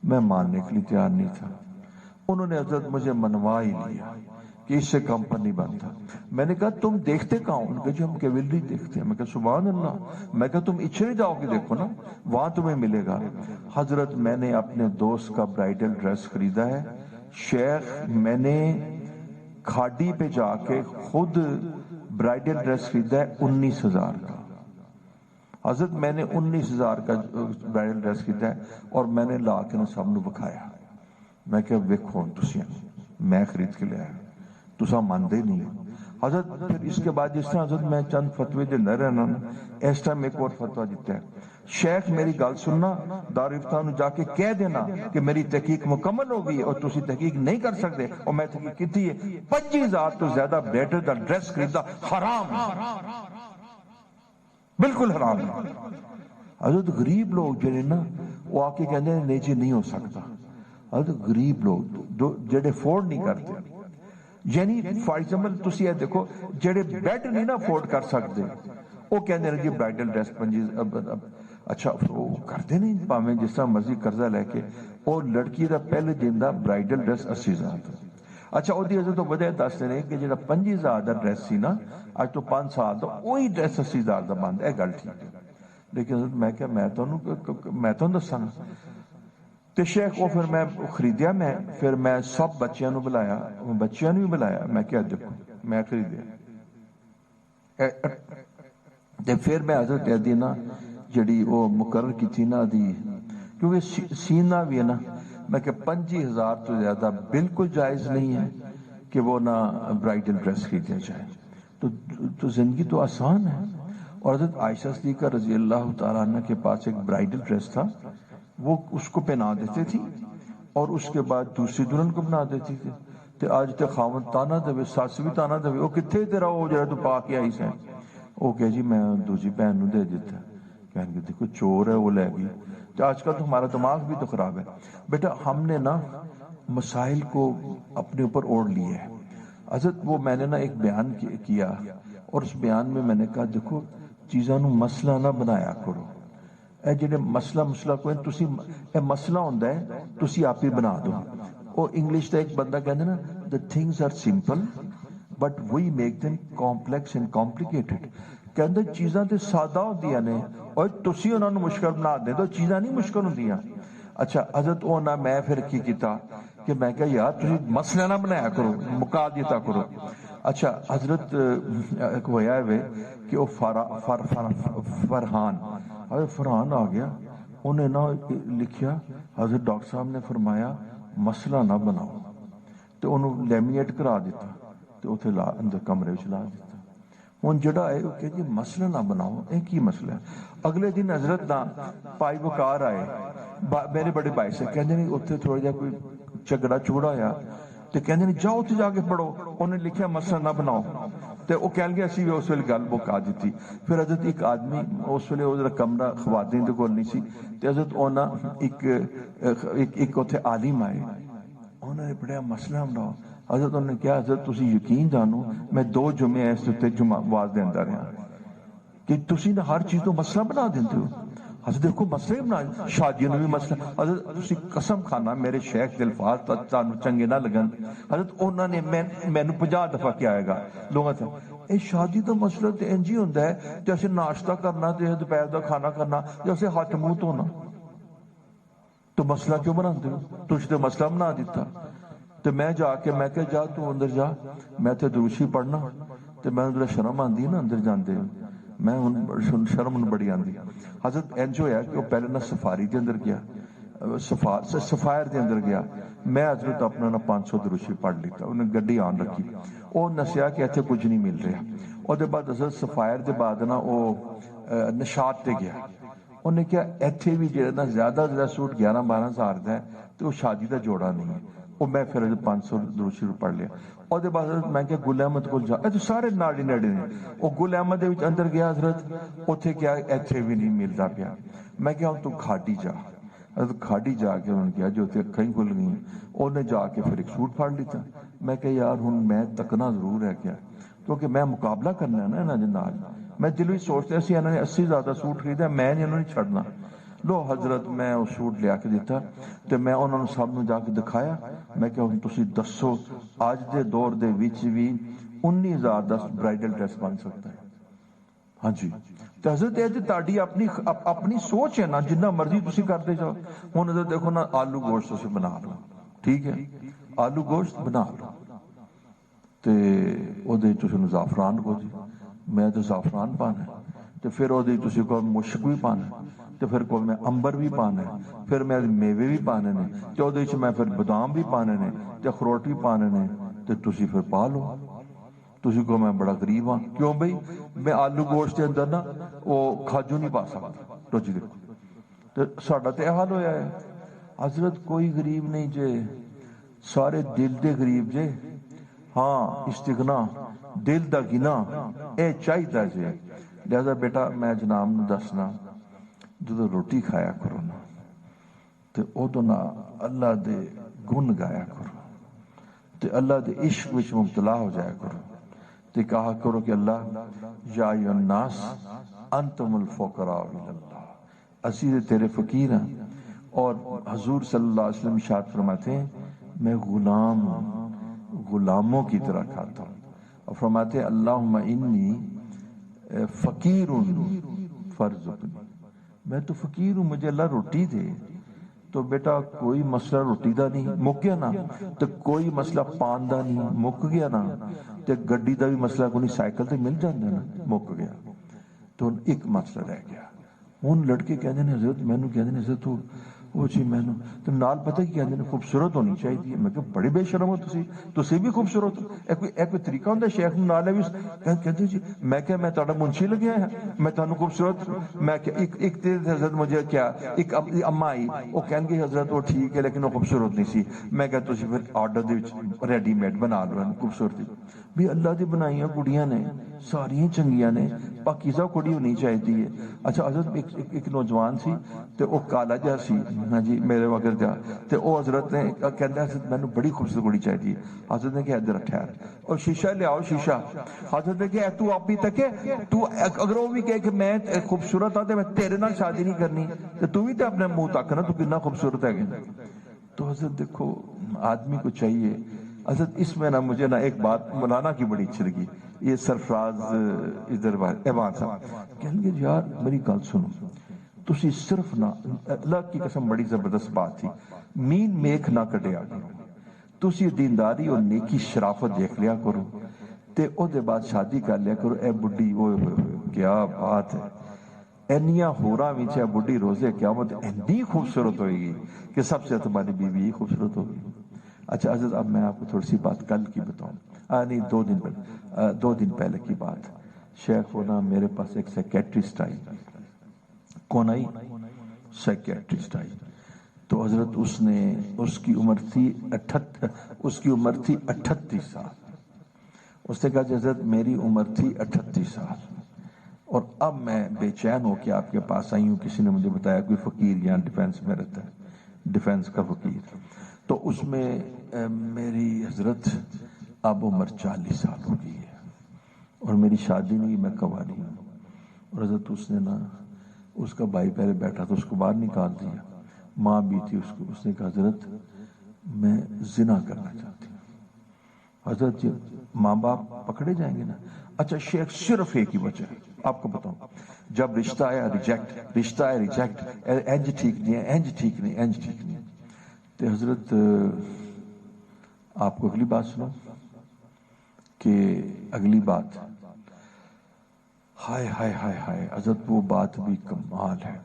میں ماننے کے لیے تیار نہیں تھا۔ انہوں نے حضرت مجھے منوا ہی لیا کہ اس سے کم پر نہیں بنتا۔ میں نے کہا تم دیکھتے کہاں؟ ان کہ جی ہم کیولری دیکھتے ہیں۔ میں کہا سبحان اللہ۔ میں کہا تم اچھے جاؤ کے دیکھو نا، وہاں تمہیں ملے گا۔ حضرت میں نے اپنے دوست کا برائیڈل ڈریس خریدا ہے شیخ، میں نے کھاڈی پہ جا کے خود برائیڈل ڈریس خریدا ہے 19,000 کا۔ حضرت میں نے 19,000 کا برائیڈل ڈریس خریدا ہے اور میں نے لا کے سب نو بکھایا۔ میں کہ ویکھو تسی، میں خرید کے لے آیا، تسا مانتے نہیں ہو۔ حضرت پھر اس کے بعد جس طرح حضرت میں چند فتوے دے رہا نا، اس ٹائم ایک اور فتویٰ دیتا ہے، شیخ میری گل سننا، دارالفتہ نو جا کے کہہ دینا کہ میری تحقیق مکمل ہو گئی اور تسی تحقیق نہیں کر سکتے، اور میں تحقیق کی ہے 25,000 تو زیادہ بریڈل دا ڈریس خریدا حرام ہے، بالکل حرام ہے۔ حضرت غریب لوگ جڑے نا وہ آ کے کہتے ہیں نہیں جی نہیں ہو سکتا۔ حضرت غریب لوگ جڑے افورڈ نہیں کرتے، یعنی فار ایگزامپل تسی یہ دیکھو جڑے بیڈ نہیں نا افورڈ کر سکتے وہ کہتے ہیں جی برائیڈل ڈریس 25، اچھا وہ کرتے نہیں، پاویں جس طرح مرضی قرضہ لے کے، اور لڑکی دا پہلے دن دا برائیڈل ڈریس 80,000 دا۔ اچھا وہ دی حضرت وجہ دستے ہیں کہ جڑا 25,000 دا ڈریس سی نا اج تو 5 سال دا وہی ڈریس 80,000 دا بند ہے، گل ٹھیک ہے۔ لیکن حضرت میں کیا میں تو دساں تے شیخ وہ پھر میں خریدیا، میں پھر میں سب بچیاں نو بلایا، بچیاں نو بھی بلایا، میں کیا دیکھو میں خریدیا تے پھر میں حضرت دی نا جڑی وہ مقرر کی تھی نا دی، کیونکہ سینا بھی ہے نا، میں کہ 25,000 تو زیادہ بالکل جائز نہیں ہے کہ وہ نا برائیڈل ڈریس خریدیا جائے۔ تو زندگی تو آسان ہے۔ اور حضرت عائشہ صدیقہ رضی اللہ تعالیٰ عنہ کے پاس ایک برائیڈل ڈریس تھا، وہ اس کو پہنا دیتے تھی اور اس کے بعد دوسری دلہن کو بنا دیتی تھی۔ تے آج تے خاوند تانا دے، ساس بھی تانا دے، وہ کتھے تیرا وہ جڑا تو پا کے آئی سے، وہ کہ جی میں دوسری بہن نو دے دیتا، کہنے کہ دیکھو چور ہے وہ لے گئی۔ تو آج کل تو ہمارا دماغ بھی تو خراب ہے۔ بیٹا ہم نے نا مسائل کو اپنے اوپر اوڑھ لیے ہے۔ حضرت وہ میں نے نا ایک بیان کیا اور اس بیان میں نے کہا دیکھو چیزاں نو مسئلہ نہ بنایا کرو، اے جڑے مسئلہ کوئی تسی اے مسئلہ ہوندا ہے تسی آپ ہی بنا دو۔ اور انگلش تے ایک بندہ کہندا نا the things are simple but we make them complex and complicated۔ کہندا چیزاں تے سادہ ہوندیاں نے اور تسی انہاں نو مشکل بنا دے تو چیزاں نہیں مشکل ہوندیاں۔ اچھا حضرت او نہ میں پھر کی کیتا کہ میں کہا یار تسی مسئلہ نہ بنایا کرو، مکا دیتا کرو. اچھا حضرت ایک ہویا ہے کہ وہ فرحان آ گیا، انہیں نہ لکھیا حضرت ڈاکٹر صاحب نے فرمایا مسئلہ نہ بناؤ، تو انہوں لیمینیٹ کرا دیتا تو اتنے اندر کمرے میں لا دیتا. ہوں جڑا ہے وہ کہ جی مسئلہ نہ بناؤ، یہ کی مسئلہ ہے؟ اگلے دن حضرت نہ پائی وقار آئے میرے بڑے بھائی سے، کہتے ہیں اتنے تھوڑا جہا کوئی جھگڑا چوڑا آیا تو کہتے ہیں جاؤ اتنے جا کے پڑھو، انہیں لکھیا مسئلہ نہ بناؤ، تو وہ کہہ گیا اسی بھی اس ویلے گل مکا دیتی. پھر حضرت ایک آدمی اس ویلے وہ کمرہ خواتین دے کول نہیں سی، تو حضرت اونا ایک اتنے عالم آئے، انہوں نے پڑھیا مسئلہ بناؤ. حضرت انہوں نے کہا حضرت تسی یقین جانو میں 2 جمعے اس تے جمعہ واز دیندا رہا کہ تسی نہ ہر چیز تو مسئلہ بنا دیندے ہو. حضرت دیکھو مسئلے بنا، شادیوں میں بھی مسئلہ. حضرت تسی قسم کھانا میرے شیخ دے الفاظ تانوں چنگے نہ لگن، حضرت انہوں نے مینوں 50 دفعہ کیا آئے گا لوگوں سے اے شادی دا مسئلہ تے انج ہی ہوندا ہے جیسے ناشتہ کرنا تے دوپہر دا کھانا کرنا جیسے ہاتھ منہ دھونا. تو مسئلہ کیوں بناندے ہو؟ تجھ تے مسئلہ بنا دیتا. تو میں جا کے میں کہ جا تو اندر جا، میں تے دروشی پڑھنا. تو میں اندر شرم آندی ہے نا اندر جاندے میں شرم بڑی آندی. حضرت انج ہویا کہ وہ پہلے نہ سفاری دے اندر گیا، سفائر دے اندر گیا. میں حضرت اپنا نہ 500 دروشی پڑھ لیتا، انہیں گڈی آن رکھی. وہ نسیا کہ ایتھے کچھ نہیں مل رہا. اور دے بعد حضرت سفائر دے بعد نا وہ نشاط تے گیا. انہیں کیا ایتھے بھی جہاں زیادہ سوٹ 11-12 ہزار دا ہے تو وہ شادی دا جوڑا نہیں ہے. وہ میں پھر 500 دروشی پڑھ لیا. اور دے بعد حضرت میں کہ گل احمد کو جا، تو سارے ناڑی ناڑی نے. وہ گل احمد دے وچ اندر گیا حضرت، اتھے کیا ایتھے بھی نہیں ملتا پیا. میں کہا تو کھاڑی جا. حضرت کھاڑی جا کے انہوں نے کیا جو اتنے اکھیں کھل گئی، انہیں جا کے پھر ایک سوٹ پھاڑ لیتا. میں کہ یار ہوں میں تکنا ضرور ہے کیا، کیونکہ میں مقابلہ کرنا ہے نا انہاں دے نال. میں دل وچ سوچتا سی انہوں نے 80 زیادہ سوٹ خریدا، میں انہوں نے چھڑنا. لو حضرت میں وہ سوٹ لیا کے دیتا تو میں انہوں نے سب جا کے دکھایا. میں کہ ہوں تسی دسو اج دے دور دے وچ بھی 19,000 دا برائڈل ڈریس بن سکتا ہے؟ ہاں جی. تو حضرت یہ تہاڈی اپنی سوچ ہے نا، جنہ مرضی تسی کرتے جاؤ. ہن حضرت دیکھو نا آلو گوشت تسی بنا لو، ٹھیک ہے آلو گوشت بنا لو تے او دے تسی زعفران کو جی میں تو زعفران پانا ہے، تو پھر او دے تسی کو مشک بھی پانا ہے، تو پھر کو میں امبر بھی پانا ہے، پھر میں میوے بھی پانے نے، تو او دے وچ میں پھر بادام بھی پانے نے، تے اخروٹ بھی پانے نے. تے تسی پھر پا لو. تسی کو میں بڑا غریب ہاں کیوں بھئی میں آلو گوشت کے اندر نا وہ کھاجو نہیں پا سکتا. تو جی دیکھو تو ساڈا تے حال ہویا ہے. حضرت کوئی غریب نہیں جے، سارے دل دے غریب جے. ہاں استغنا دل دا گنا اے چاہیدا جے. لہذا بیٹا میں جناب نو دسنا جدو روٹی کھایا کرو نا تے ادو نا اللہ دے گن گایا کرو تے اللہ دے عشق وچ مبتلا ہو جایا کرو تے کہا کرو کہ اللہ یا ایھا الناس انتم الفقراء الی اللہ، اسی تیرے فقیر ہیں. اور حضور صلی اللہ علیہ وسلم ارشاد فرماتے ہیں میں غلام ہوں، غلاموں کی طرح کھاتا ہوں. اور فرماتے ہیں اللہم انی فقیر فرزقنی، میں تو فقیر ہوں مجھے اللہ روٹی دے. تو بیٹا کوئی مسئلہ روٹی دا نہیں مک گیا نا، تو کوئی مسئلہ پان دا نہیں مک گیا نا، تو گڈی دا بھی مسئلہ کوئی سائیکل تے مل جاندے نا مک گیا. تو ایک مسئلہ رہ گیا. ہن لڑکے کہندے نے حضرت مینوں کہندے نے حضرت وہ جی مینوں تو نال پتہ کی کہندے نے خوبصورت ہونی چاہیے. میں کہ بڑے بے شرم ہو تسی بھی خوبصورت ہو. ایک طریقہ ہوندا شیخ نوں نال بھی کہندے جی میں کہ میں تہاڈا منشی لگیا ہے میں تانوں خوبصورت. میں کہ ایک تے حضرت مجھے کیا ایک اماں آئی وہ کہن گے حضرت وہ ٹھیک ہے لیکن وہ خوبصورت نہیں سی. میں کہ تسی پھر آرڈر دے وچ ریڈی میڈ بنا لو خوبصورتی. بھی اللہ دی بنائیاں کڑیاں نے ساریاں چنگیاں نے، پاکیزہ کڑی ہونی چاہیے. اچھا حضرت ایک نوجوان سی تے وہ کالا جہا سی ہاں جی میرے وگر جا تے وہ حضرت نے کہندا حضرت مینوں بڑی خوبصورت کڑی چاہیے. حضرت نے کہا ادھر ٹھہر اور شیشہ لے آؤ شیشہ. حضرت نے کہا تو آپ ہی تک ہے تو اگر وہ بھی کہے کہ میں خوبصورت ہاں تے میں تیرے نال شادی نہیں کرنی تے تو بھی تے اپنے منہ تک نا تو کتنا خوبصورت ہے. تو حضرت دیکھو آدمی کو چاہیے. حضرت اس میں نا مجھے نا ایک بات مولانا کی بڑی اچھی لگی. یہ سرفراز ادھر ایوان صاحب کہیں گے یار میری گل سنو تسی صرف نہ اللہ کی قسم بڑی زبردست بات تھی مین میک نہ کڈیا کرو تسی دینداری اور نیکی شرافت دیکھ لیا کرو تے او دے بعد شادی کر لیا کرو اے بڈی کیا بات ہے اینیاں ہورا وچ اے بڈی روزے قیامت اتنی خوبصورت ہوئے گی کہ سب سے تمہاری بیوی خوبصورت ہوگی اچھا عزیز اب میں آپ کو تھوڑی سی بات کل کی بتاؤں نہیں 2 دن پہلے کی بات شیخ ہونا میرے پاس ایک سیکیٹرسٹ آئی کون آئی سیکیٹرسٹ آئی تو حضرت اس کی عمر تھی 38 سال اس نے کہا حضرت میری عمر تھی 38 سال اور اب میں بے چین ہو کے آپ کے پاس آئی ہوں کسی نے مجھے بتایا کوئی فقیر یہاں ڈیفینس میں رہتا ہے ڈیفینس کا فقیر تو اس میں میری حضرت اب عمر 40 سال ہو گئی ہے اور میری شادی نہیں میں کنواری ہوں اور حضرت اس نے نا اس کا بھائی پہلے بیٹھا تو اس کو باہر نکال دیا ماں بھی تھی اس نے کہا حضرت میں زنا کرنا چاہتی ہوں حضرت جی ماں باپ پکڑے جائیں گے نا اچھا شیخ صرف ایک ہی وجہ ہے آپ کو بتاؤں جب رشتہ آیا ریجیکٹ انج ٹھیک نہیں تو حضرت آپ کو اگلی بات سنو کہ اگلی بات ہائے ہائے ہائے ہائے حضرت وہ بات بھی کمال ہے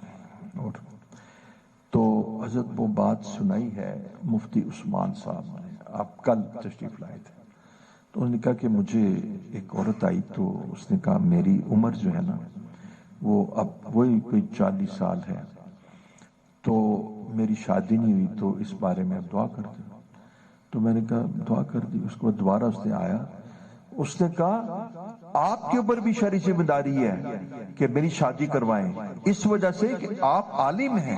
اور تو حضرت وہ بات سنائی ہے مفتی عثمان صاحب نے آپ کل تشریف لائے تھے تو انہوں نے کہا کہ مجھے ایک عورت آئی تو اس نے کہا میری عمر جو ہے نا وہ اب وہی کوئی 40 سال ہے تو میری شادی نہیں ہوئی تو اس بارے میں اب دعا کر دیں تو میں نے کہا دعا کر دی اس کے بعد دوبارہ اس نے آیا اس نے کہا آپ کے اوپر بھی شرعی ذمہ داری ہے کہ میری شادی کروائیں اس وجہ سے کہ آپ عالم ہیں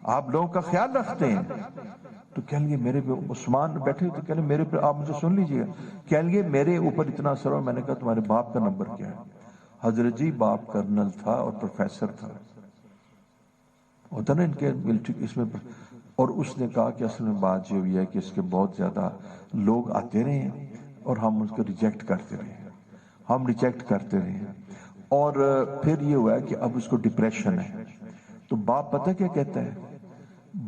آپ لوگوں کا خیال رکھتے ہیں تو کہہ لیے میرے پہ عثمان بیٹھے تو کہہ لیے میرے پہ آپ مجھے سن لیجئے کہہ لیے میرے اوپر اتنا اثر ہوا میں نے کہا تمہارے باپ کا نمبر کیا ہے حضرت جی باپ کرنل تھا اور پروفیسر تھا ہوتا نا ان کے اس میں اور اس نے کہا کہ اصل میں بات یہ ہوئی ہے کہ اس کے بہت زیادہ لوگ آتے رہے ہیں اور ہم اس کو ریجیکٹ کرتے رہے اور پھر یہ ہوا ہے کہ اب اس کو ڈپریشن ہے تو باپ پتہ کیا کہتا ہے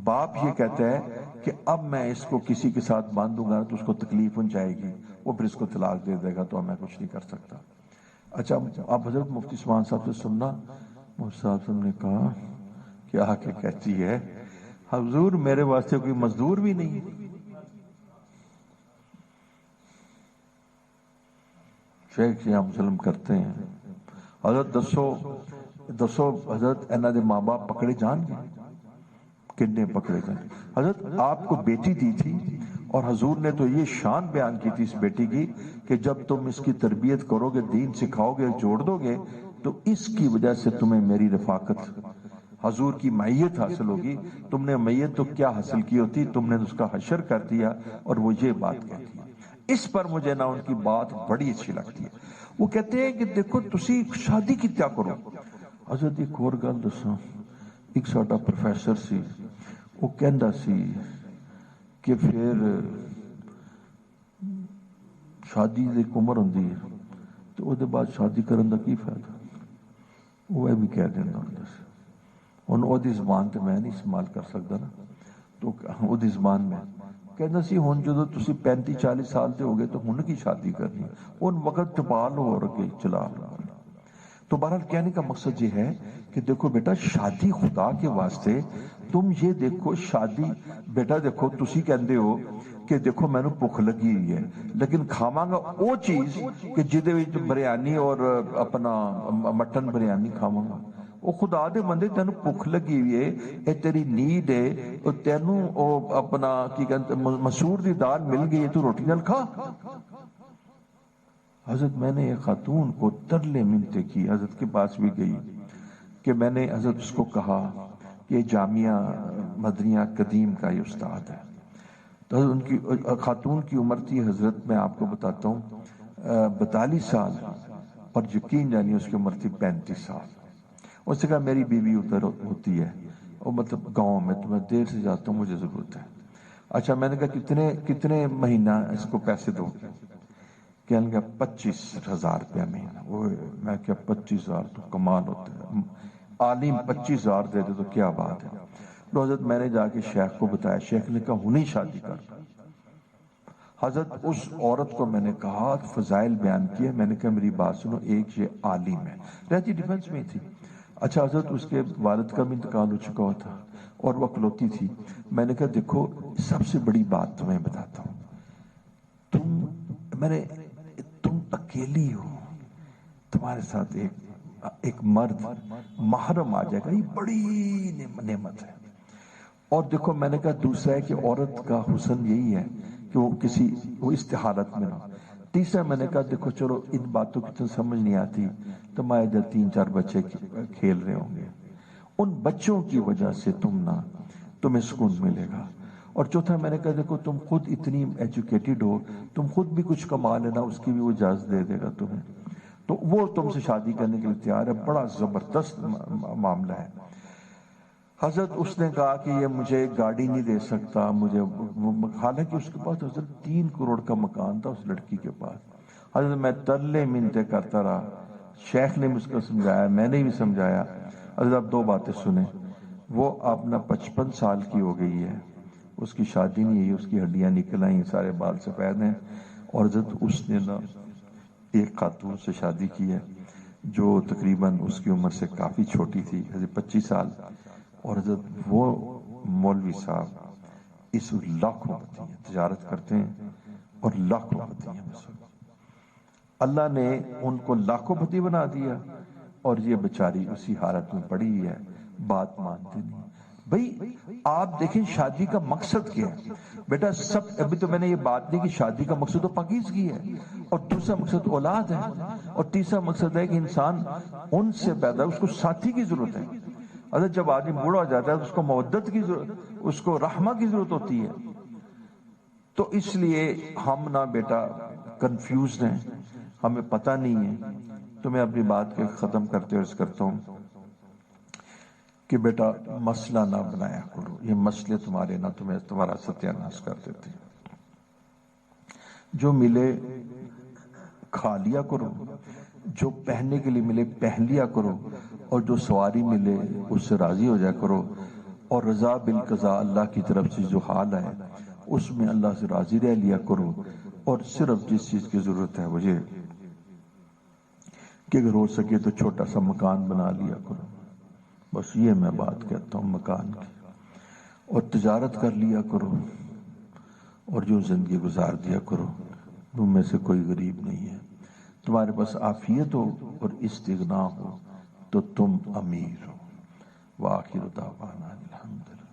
باپ یہ کہتا ہے کہ اب میں اس کو کسی کے ساتھ باندھوں گا تو اس کو تکلیف ہو جائے گی وہ پھر اس کو طلاق دے دے گا تو میں کچھ نہیں کر سکتا اچھا اب حضرت مفتی عثمان صاحب سے سننا مفتی صاحب نے کہا کہ آ کے کہتی ہے حضور میرے واسطے کوئی مزدور بھی نہیں شیخ یہاں مسلم کرتے ہیں حضرت دسو حضرت انہاں دے ماں باپ پکڑے جان گے کنے پکڑے جان حضرت آپ کو بیٹی دی تھی اور حضور نے تو یہ شان بیان کی تھی اس بیٹی کی کہ جب تم اس کی تربیت کرو گے دین سکھاؤ گے جوڑ دو گے تو اس کی وجہ سے تمہیں میری رفاقت حضور کی معیت حاصل ہوگی تم نے معیت تو کیا حاصل کی ہوتی تم نے اس کا حشر کر دیا اور وہ یہ بات کہتی ہے اس پر مجھے نہ ان کی بات بڑی اچھی لگتی ہے وہ کہتے ہیں کہ دیکھو تسی شادی کی کیا کرو حضرت ایک اور گل دساں ایک ساڈا پروفیسر سی وہ کہندا سی کہ پھر شادی دی عمر ہوندی ہے تو او دے بعد شادی کرن دا کی فائدہ وہ بھی کہہ دینا ہوندا سی ہن او دی زبان تے میں نہیں استعمال کر سکدا نا تو او دی زبان میں کہنا سی ہن جدو تسی 35-40 سال دے ہو گئے تو ہن کی شادی کرنی ان وقت ٹپال ہو رکھے چلا تو بہرحال کہنے کا مقصد یہ ہے کہ دیکھو بیٹا شادی خدا کے واسطے تم یہ دیکھو شادی بیٹا دیکھو تسی کہندے ہو کہ دیکھو میں نے بھوک لگی ہوئی ہے لیکن کھاواں گا او چیز کہ جدے وچ بریانی اور اپنا مٹن بریانی کھاواں گا وہ خدا دے بندے تینوں بھوک لگی ہوئی ہے اے تیری نیڈ ہے او تینوں او اپنا کی کہتے مسور دی دال مل گئی ہے تو روٹی نال کھا حضرت میں نے ایک خاتون کو ترلے منتے کی حضرت کے پاس بھی گئی کہ میں نے حضرت اس کو کہا کہ جامعہ مدنیہ قدیم کا یہ استاد ہے تو حضرت ان کی خاتون کی عمر تھی حضرت میں آپ کو بتاتا ہوں 42 سال پر یقین جانی اس کی عمر تھی 35 سال اس نے کہا میری بیوی ادھر ہوتی ہے اور مطلب گاؤں میں تو میں دیر سے جاتا ہوں مجھے ضرورت ہے اچھا میں نے کہا کتنے مہینہ اس کو پیسے دو کہنے لگا 25,000 روپیہ مہینہ وہ میں کیا 25,000 تو کمال ہوتا ہے عالم 25,000 دے دے تو کیا بات ہے. تو حضرت میں نے جا کے شیخ کو بتایا، شیخ نے کہا ہونی شادی کر. حضرت اس عورت کو میں نے کہا فضائل بیان کیے، میں نے کہا میری بات سنو، ایک یہ عالم ہے، رہتی ڈیفنس میں تھی. اچھا حضرت اس کے والد کا بھی انتقال ہو چکا ہوا تھا اور وہ اکلوتی تھی. میں نے کہا دیکھو سب سے بڑی بات تمہیں بتاتا ہوں، تم اکیلی ہو، تمہارے ساتھ ایک مرد محرم آ جائے گا، یہ بڑی نعمت ہے. اور دیکھو میں نے کہا دوسرا ہے کہ عورت کا حسن یہی ہے کہ وہ استحالت میں نہ. تیسرا میں نے کہا دیکھو چلو ان باتوں کی تو سمجھ نہیں آتی، تمہارے ادھر 3-4 بچے کھیل رہے ہوں گے، ان بچوں کی وجہ سے تمہیں سکون ملے گا. اور چوتھا میں نے کہا دیکھو تم خود اتنی ایجوکیٹڈ ہو، تم خود بھی کچھ کما لینا، اس کی بھی وہ اجازت دے دے گا تمہیں، تو وہ تم سے شادی کرنے کے لیے تیار ہے. بڑا زبردست معاملہ ہے. حضرت اس نے کہا کہ یہ مجھے گاڑی نہیں دے سکتا، مجھے حالانکہ اس کے پاس حضرت 3 کروڑ کا مکان تھا اس لڑکی کے پاس. حضرت میں ترلے منتے کرتا رہا، شیخ نے مجھ کو سمجھایا، میں نے بھی سمجھایا. حضرت اب 2 باتیں سنیں، وہ اپنا 55 سال کی ہو گئی ہے، اس کی شادی نہیں ہوئی، اس کی ہڈیاں نکل آئیں، سارے بال سفید ہیں. اور حضرت اس نے نا ایک خاتون سے شادی کی ہے جو تقریباً اس کی عمر سے کافی چھوٹی تھی، حضرت 25 سال. اور حضرت وہ مولوی صاحب اس لاکھوں پتی ہیں، تجارت کرتے ہیں اور لاکھوں پتی ہیں. اللہ نے ان کو لاکھوں پتی بنا دیا اور یہ بیچاری اسی حالت میں پڑی ہے، بات مانتے نہیں. بھئی آپ دیکھیں شادی کا مقصد کیا ہے بیٹا. ابھی تو میں نے یہ بات نہیں کہ شادی کا مقصد تو پاکیزگی ہے، اور دوسرا مقصد اولاد ہے، اور تیسرا مقصد ہے کہ انسان ان سے پیدا، اس کو ساتھی کی ضرورت ہے. اگر جب آدمی بوڑھا ہو جاتا ہے تو اس کو مودت کی ضرورت، اس کو رحمہ کی ضرورت ہوتی ہے. تو اس لیے ہم نہ بیٹا کنفیوزڈ ہیں، ہمیں پتہ نہیں ہے. تو میں اپنی بات کے ختم کرتے ہوئے کرتا ہوں کہ بیٹا مسئلہ نہ بنایا کرو، یہ مسئلے تمہارے نہ تمہارا ستیہ ناش کر دیتے. جو ملے کھا لیا کرو، جو پہننے کے لیے ملے پہن لیا کرو، اور جو سواری ملے اس سے راضی ہو جایا کرو. اور رضا بالقضاء، اللہ کی طرف سے جو حال ہے اس میں اللہ سے راضی رہ لیا کرو. اور صرف جس چیز کی ضرورت ہے وہ یہ کہ اگر ہو سکے تو چھوٹا سا مکان بنا لیا کرو. بس یہ میں بات کہتا ہوں مکان کی. اور تجارت کر لیا کرو اور جو زندگی گزار دیا کرو. تم میں سے کوئی غریب نہیں ہے. تمہارے پاس عافیت ہو اور استغنا ہو تو تم امیر ہو. وآخر دعوانا الحمدللہ.